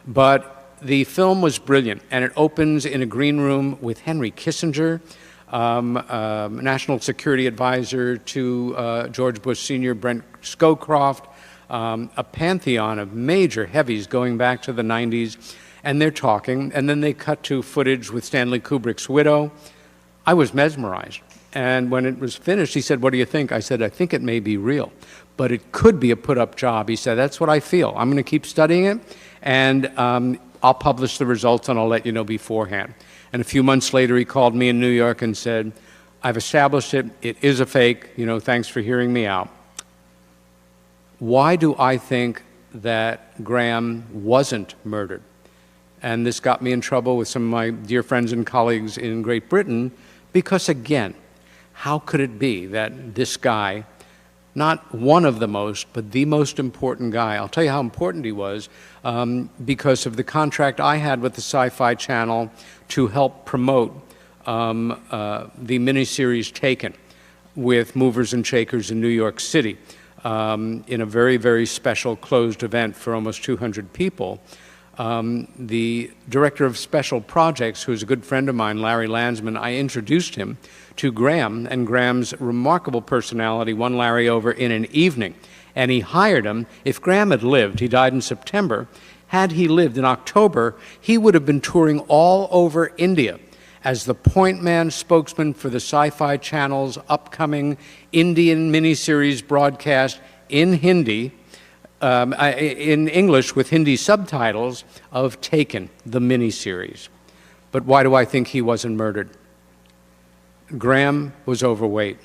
But the film was brilliant, and it opens in a green room with Henry Kissinger, National Security Advisor to George Bush Sr., Brent Scowcroft, a pantheon of major heavies going back to the 90s, and they're talking, and then they cut to footage with Stanley Kubrick's widow. I was mesmerized, and when it was finished, he said, what do you think? I said, I think it may be real, but it could be a put-up job. He said, that's what I feel. I'm going to keep studying it, and I'll publish the results and I'll let you know beforehand. And a few months later, he called me in New York and said, I've established it. It is a fake. Thanks for hearing me out. Why do I think that Graham wasn't murdered? And this got me in trouble with some of my dear friends and colleagues in Great Britain, because again, how could it be that this guy, not one of the most, but the most important guy, I'll tell you how important he was, because of the contract I had with the Sci-Fi Channel to help promote the miniseries Taken with movers and shakers in New York City. in a very, very special closed event for almost 200 people. The director of special projects, who's a good friend of mine, Larry Landsman, I introduced him to Graham, and Graham's remarkable personality won Larry over in an evening. And he hired him. If Graham had lived, he died in September, had he lived in October, he would have been touring all over India as the point man spokesman for the Sci-Fi Channel's upcoming Indian miniseries broadcast in Hindi, in English with Hindi subtitles, of Taken, the miniseries. But why do I think he wasn't murdered? Graham was overweight.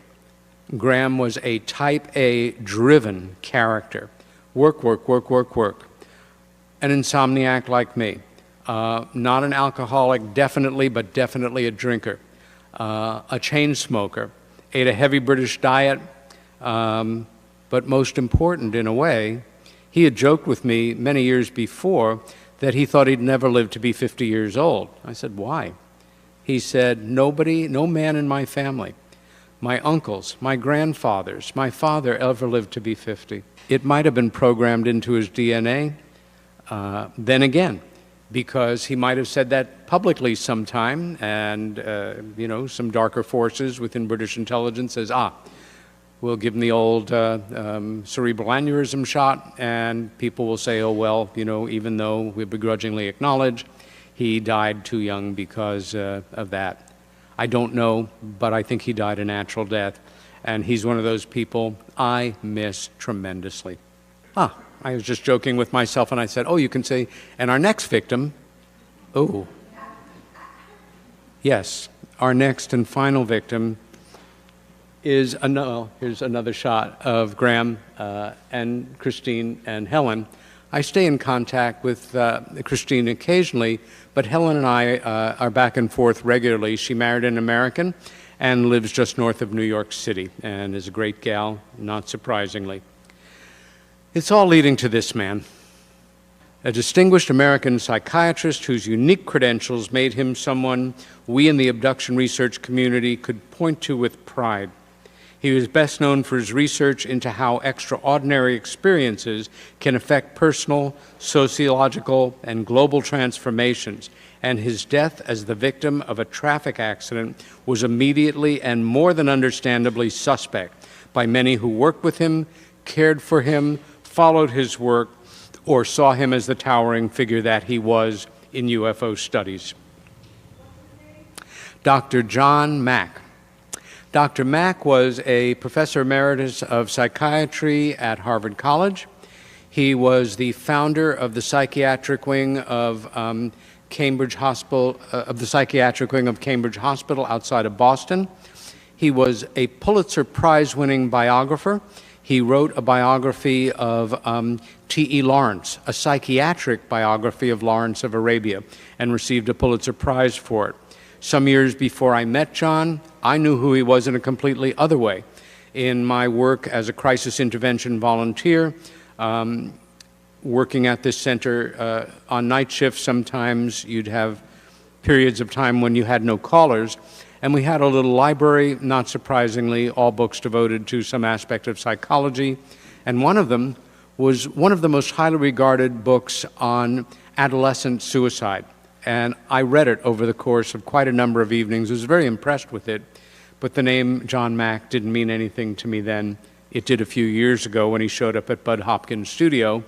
Graham was a type A driven character. Work, work, work, work, work. An insomniac like me. Not an alcoholic, definitely, but definitely a drinker. A chain smoker. Ate a heavy British diet. But most important, in a way, he had joked with me many years before that he thought he'd never live to be 50 years old. I said, why? He said, no man in my family, my uncles, my grandfathers, my father ever lived to be 50. It might have been programmed into his DNA. Then again, because he might have said that publicly sometime, and some darker forces within British intelligence says, we'll give him the old cerebral aneurysm shot, and people will say, oh, well, even though we begrudgingly acknowledge he died too young because of that. I don't know, but I think he died a natural death, and he's one of those people I miss tremendously. I was just joking with myself, and I said, oh, you can say, and our next victim, oh, yes, our next and final victim is here's another shot of Graham and Christine and Helen. I stay in contact with Christine occasionally, but Helen and I are back and forth regularly. She married an American and lives just north of New York City, and is a great gal, not surprisingly. It's all leading to this man, a distinguished American psychiatrist whose unique credentials made him someone we in the abduction research community could point to with pride. He was best known for his research into how extraordinary experiences can affect personal, sociological, and global transformations, and his death as the victim of a traffic accident was immediately and more than understandably suspect by many who worked with him, cared for him, followed his work, or saw him as the towering figure that he was in UFO studies. Dr. John Mack. Dr. Mack was a professor emeritus of psychiatry at Harvard College. He was the founder of the psychiatric wing of Cambridge Hospital, outside of Boston. He was a Pulitzer Prize-winning biographer. He wrote a biography of T.E. Lawrence, a psychiatric biography of Lawrence of Arabia, and received a Pulitzer Prize for it. Some years before I met John, I knew who he was in a completely other way. In my work as a crisis intervention volunteer, working at this center on night shift, sometimes you'd have periods of time when you had no callers, and we had a little library, not surprisingly, all books devoted to some aspect of psychology, and one of them was one of the most highly regarded books on adolescent suicide. And I read it over the course of quite a number of evenings. I was very impressed with it, but the name John Mack didn't mean anything to me then. It did a few years ago when he showed up at Bud Hopkins' studio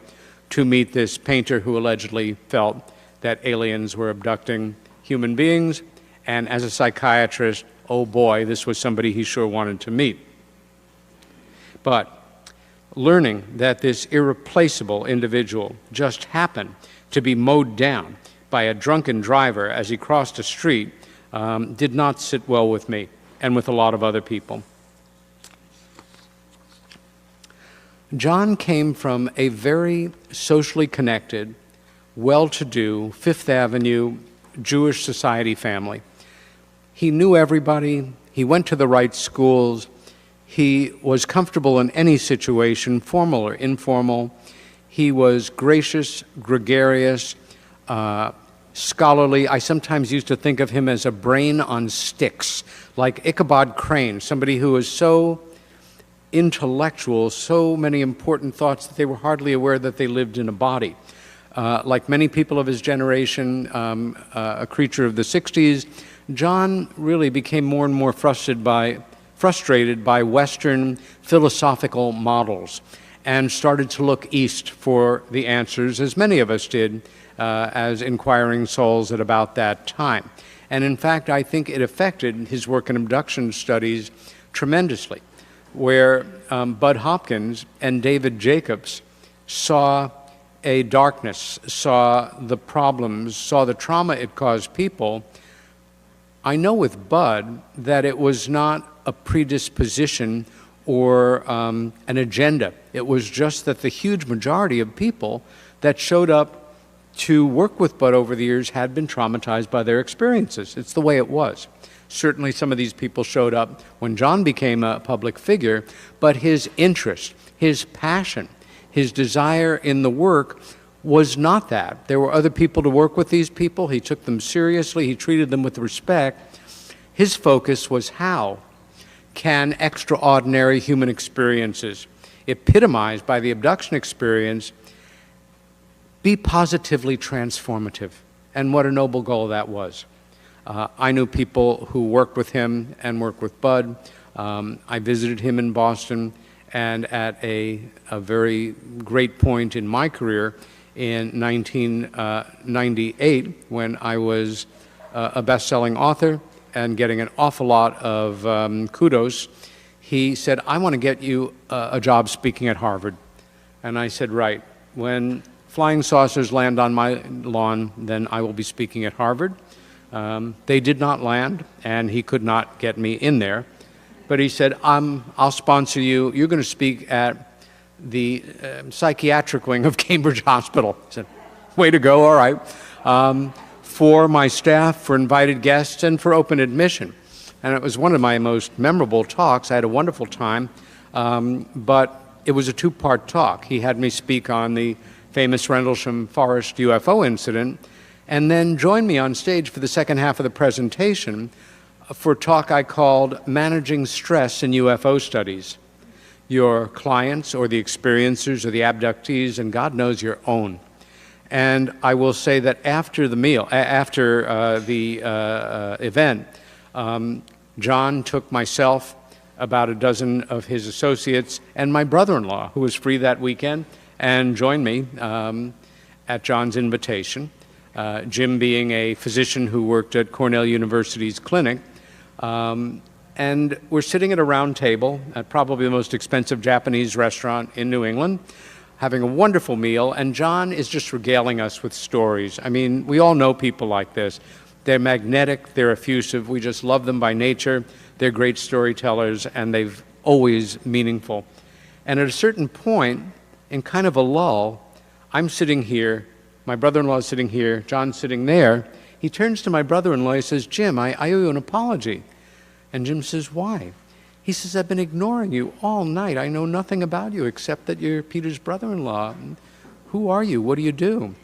to meet this painter who allegedly felt that aliens were abducting human beings. And as a psychiatrist, oh boy, this was somebody he sure wanted to meet. But learning that this irreplaceable individual just happened to be mowed down by a drunken driver as he crossed a street did not sit well with me and with a lot of other people. John came from a very socially connected, well-to-do, Fifth Avenue Jewish society family. He knew everybody, he went to the right schools, he was comfortable in any situation, formal or informal. He was gracious, gregarious, scholarly. I sometimes used to think of him as a brain on sticks, like Ichabod Crane, somebody who was so intellectual, so many important thoughts that they were hardly aware that they lived in a body. Like many people of his generation, a creature of the 60s, John really became more and more frustrated by Western philosophical models and started to look east for the answers, as many of us did as inquiring souls at about that time. And in fact, I think it affected his work in abduction studies tremendously, where Bud Hopkins and David Jacobs saw a darkness, saw the problems, saw the trauma it caused people. I know with Bud that it was not a predisposition or an agenda. It was just that the huge majority of people that showed up to work with Bud over the years had been traumatized by their experiences. It's the way it was. Certainly some of these people showed up when John became a public figure, but his interest, his passion, his desire in the work was not that. There were other people to work with these people. He took them seriously. He treated them with respect. His focus was how can extraordinary human experiences, epitomized by the abduction experience, be positively transformative. And what a noble goal that was. I knew people who worked with him and worked with Bud. I visited him in Boston, and at a very great point in my career in 1998, when I was a best-selling author and getting an awful lot of kudos, he said, "I want to get you a job speaking at Harvard." And I said, "Right, when flying saucers land on my lawn, then I will be speaking at Harvard." They did not land, and he could not get me in there. But he said, "I'll sponsor you. You're going to speak at the psychiatric wing of Cambridge Hospital." I said, "Way to go, all right." For my staff, for invited guests, and for open admission. And it was one of my most memorable talks. I had a wonderful time, but it was a two-part talk. He had me speak on the famous Rendlesham Forest UFO incident, and then joined me on stage for the second half of the presentation for a talk I called Managing Stress in UFO Studies. Your clients or the experiencers or the abductees, and God knows your own. And I will say that after the event, John took myself, about a dozen of his associates, and my brother-in-law, who was free that weekend, and joined me at John's invitation. Jim being a physician who worked at Cornell University's clinic. And we're sitting at a round table at probably the most expensive Japanese restaurant in New England, having a wonderful meal, and John is just regaling us with stories. I mean, we all know people like this. They're magnetic, they're effusive, we just love them by nature, they're great storytellers, and they've always meaningful. And at a certain point, in kind of a lull, I'm sitting here, my brother-in-law is sitting here, John's sitting there. He turns to my brother-in-law, he says, "Jim, I owe you an apology." And Jim says, "Why?" He says, "I've been ignoring you all night. I know nothing about you except that you're Peter's brother-in-law. Who are you? What do you do?"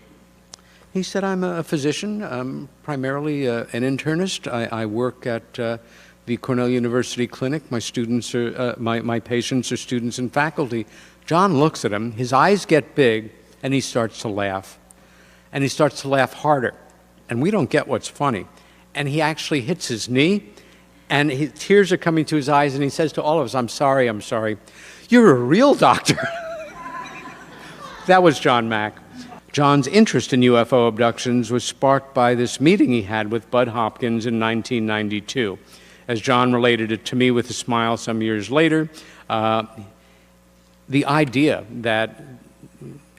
He said, "I'm a physician, primarily an internist. I work at the Cornell University clinic. My students are, my patients are students and faculty." John looks at him, his eyes get big, and he starts to laugh. And he starts to laugh harder. And we don't get what's funny. And he actually hits his knee, and tears are coming to his eyes, and he says to all of us, I'm sorry. You're a real doctor." That was John Mack. John's interest in UFO abductions was sparked by this meeting he had with Bud Hopkins in 1992. As John related it to me with a smile some years later, the idea that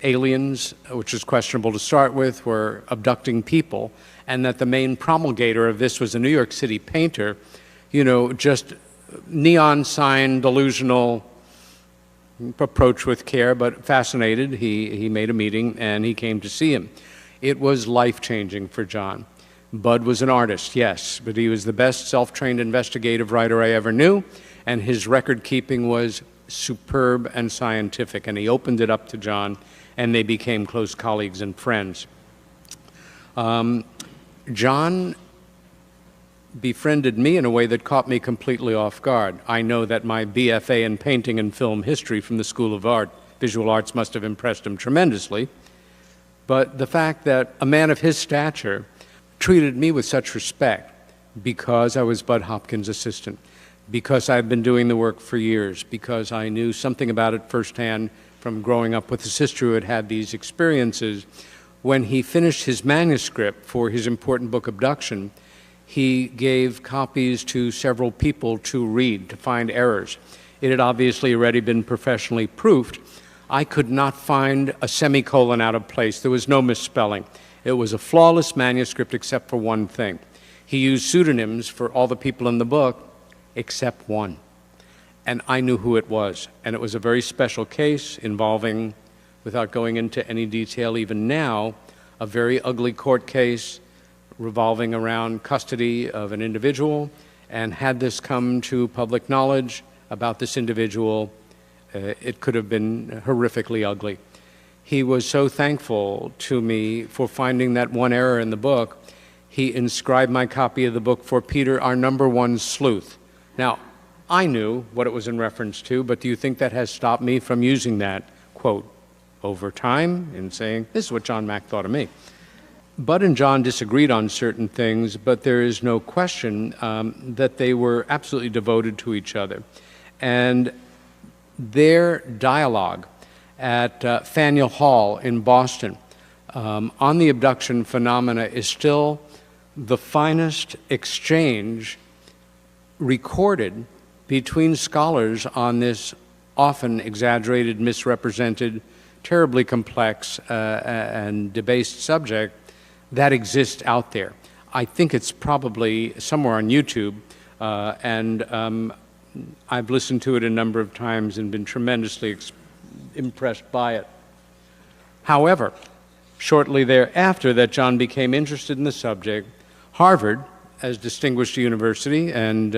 aliens, which was questionable to start with, were abducting people, and that the main promulgator of this was a New York City painter, just neon sign, delusional approach with care, but fascinated. He made a meeting, and he came to see him. It was life-changing for John. Bud was an artist, yes, but he was the best self-trained investigative writer I ever knew, and his record-keeping was superb and scientific, and he opened it up to John, and they became close colleagues and friends. John befriended me in a way that caught me completely off guard. I know that my BFA in painting and film history from the School of Art, Visual Arts, must have impressed him tremendously. But the fact that a man of his stature treated me with such respect because I was Bud Hopkins' assistant, because I've been doing the work for years, because I knew something about it firsthand from growing up with a sister who had had these experiences. When he finished his manuscript for his important book, Abduction, he gave copies to several people to read, to find errors. It had obviously already been professionally proofed. I could not find a semicolon out of place. There was no misspelling. It was a flawless manuscript except for one thing. He used pseudonyms for all the people in the book except one. And I knew who it was. And it was a very special case involving, without going into any detail even now, a very ugly court case revolving around custody of an individual. And had this come to public knowledge about this individual, it could have been horrifically ugly. He was so thankful to me for finding that one error in the book. He inscribed my copy of the book for Peter, our #1 sleuth. Now, I knew what it was in reference to, but do you think that has stopped me from using that quote over time and saying, this is what John Mack thought of me? Bud and John disagreed on certain things, but there is no question that they were absolutely devoted to each other. And their dialogue at Faneuil Hall in Boston on the abduction phenomena is still the finest exchange recorded between scholars on this often exaggerated, misrepresented, terribly complex and debased subject that exists out there. I think it's probably somewhere on YouTube, and I've listened to it a number of times and been tremendously impressed by it. However, shortly thereafter that John became interested in the subject, Harvard, as distinguished university, and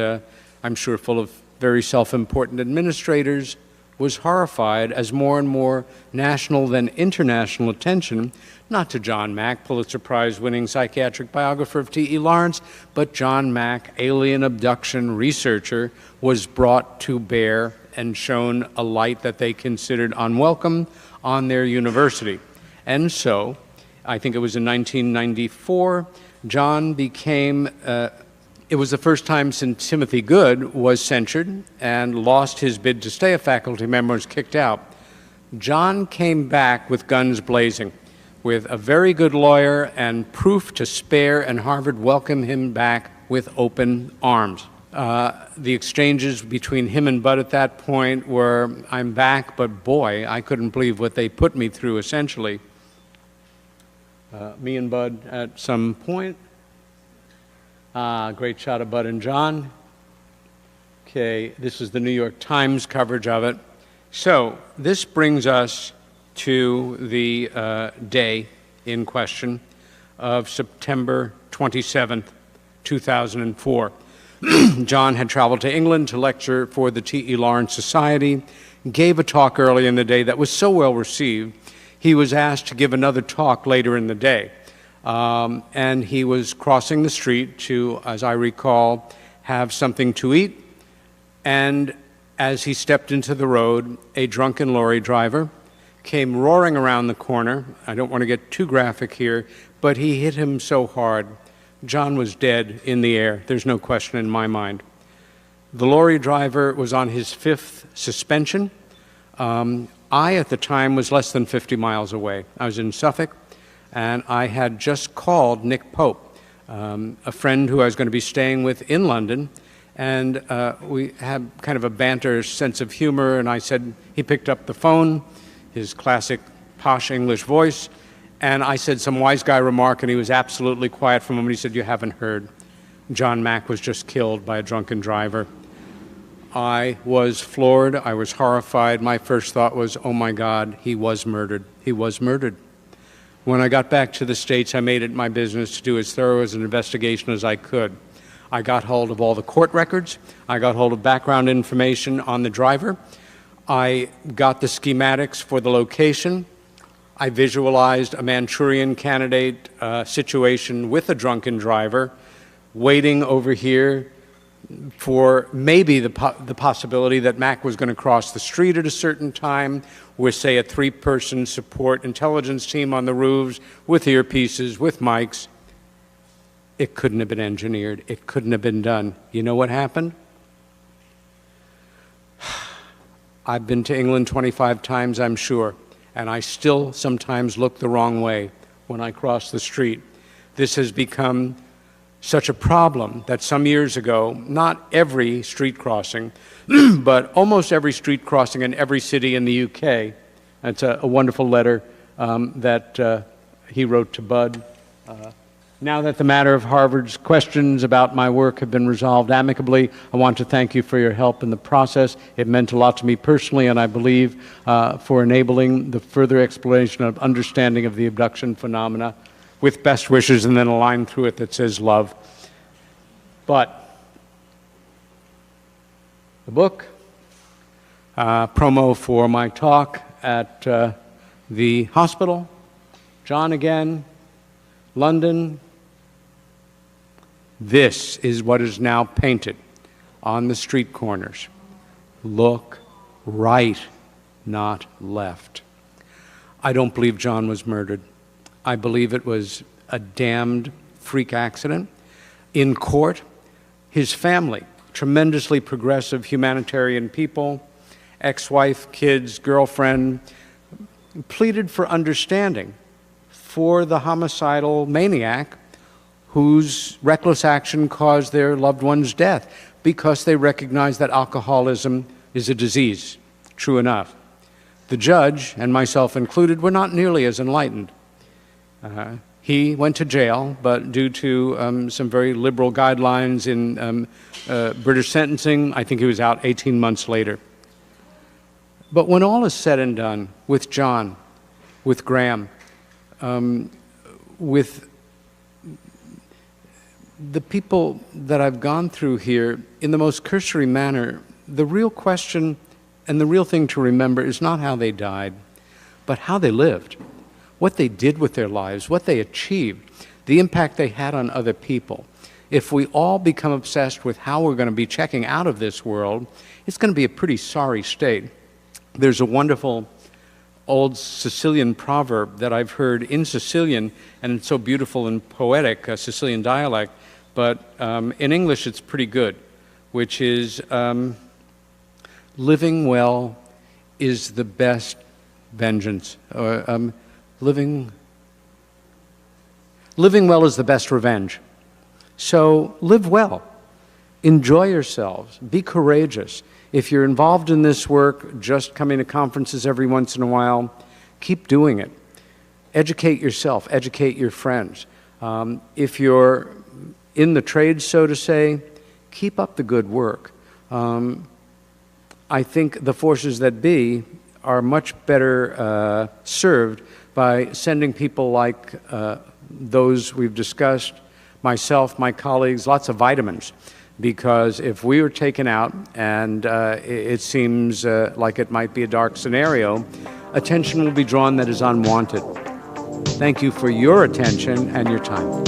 I'm sure full of very self-important administrators, was horrified as more and more national then international attention, not to John Mack, Pulitzer Prize-winning psychiatric biographer of T.E. Lawrence, but John Mack, alien abduction researcher, was brought to bear and shown a light that they considered unwelcome on their university. And so, I think it was in 1994, John became, it was the first time since Timothy Good was censured and lost his bid to stay a faculty member, was kicked out. John came back with guns blazing, with a very good lawyer and proof to spare, and Harvard welcomed him back with open arms. The exchanges between him and Bud at that point were, I'm back, but boy, I couldn't believe what they put me through, essentially. Me and Bud at some point. Great shot of Bud and John. Okay, this is the New York Times coverage of it. So this brings us to the day in question of September 27th, 2004. John had traveled to England to lecture for the T.E. Lawrence Society, gave a talk early in the day that was so well received, he was asked to give another talk later in the day. And he was crossing the street to, as I recall, have something to eat. And as he stepped into the road, a drunken lorry driver came roaring around the corner. I don't want to get too graphic here, but he hit him so hard. John was dead in the air. There's no question in my mind. The lorry driver was on his 5th suspension. I, at the time, was less than 50 miles away. I was in Suffolk, and I had just called Nick Pope, a friend who I was going to be staying with in London, and we had kind of a banter sense of humor, and I said, he picked up the phone, his classic posh English voice, and I said some wise guy remark, and he was absolutely quiet for a moment. He said, you haven't heard. John Mack was just killed by a drunken driver. I was floored. I was horrified. My first thought was, oh my God, he was murdered. He was murdered. When I got back to the States, I made it my business to do as thorough as an investigation as I could. I got hold of all the court records. I got hold of background information on the driver. I got the schematics for the location. I visualized a Manchurian candidate situation with a drunken driver waiting over here for maybe the possibility that Mac was going to cross the street at a certain time, with, say, a 3-person support intelligence team on the roofs with earpieces, with mics. It couldn't have been engineered. It couldn't have been done. You know what happened? I've been to England 25 times, I'm sure, and I still sometimes look the wrong way when I cross the street. This has become such a problem that some years ago, not every street crossing, but almost every street crossing in every city in the UK, that's a wonderful letter that he wrote to Bud. Now that the matter of Harvard's questions about my work have been resolved amicably, I want to thank you for your help in the process. It meant a lot to me personally, and I believe for enabling the further exploration of understanding of the abduction phenomena. With best wishes, and then a line through it that says love. But the book, promo for my talk at the hospital, John again, London. This is what is now painted on the street corners. Look right, not left. I don't believe John was murdered. I believe it was a damned freak accident. In court, his family, tremendously progressive humanitarian people, ex-wife, kids, girlfriend, pleaded for understanding for the homicidal maniac whose reckless action caused their loved one's death, because they recognized that alcoholism is a disease. True enough. The judge, and myself included, were not nearly as enlightened. He went to jail, but due to some very liberal guidelines in British sentencing, I think he was out 18 months later. But when all is said and done, with John, with Graham, with the people that I've gone through here, in the most cursory manner, the real question and the real thing to remember is not how they died, but how they lived. What they did with their lives, what they achieved, the impact they had on other people. If we all become obsessed with how we're going to be checking out of this world, it's going to be a pretty sorry state. There's a wonderful old Sicilian proverb that I've heard in Sicilian, and it's so beautiful and poetic, Sicilian dialect, but in English it's pretty good, which is, living well is the best vengeance. Living well is the best revenge. So live well. Enjoy yourselves. Be courageous. If you're involved in this work, just coming to conferences every once in a while, keep doing it. Educate yourself. Educate your friends. If you're in the trade, so to say, keep up the good work. I think the forces that be are much better served by sending people like those we've discussed, myself, my colleagues, lots of vitamins. Because if we were taken out, and it seems like it might be a dark scenario, attention will be drawn that is unwanted. Thank you for your attention and your time.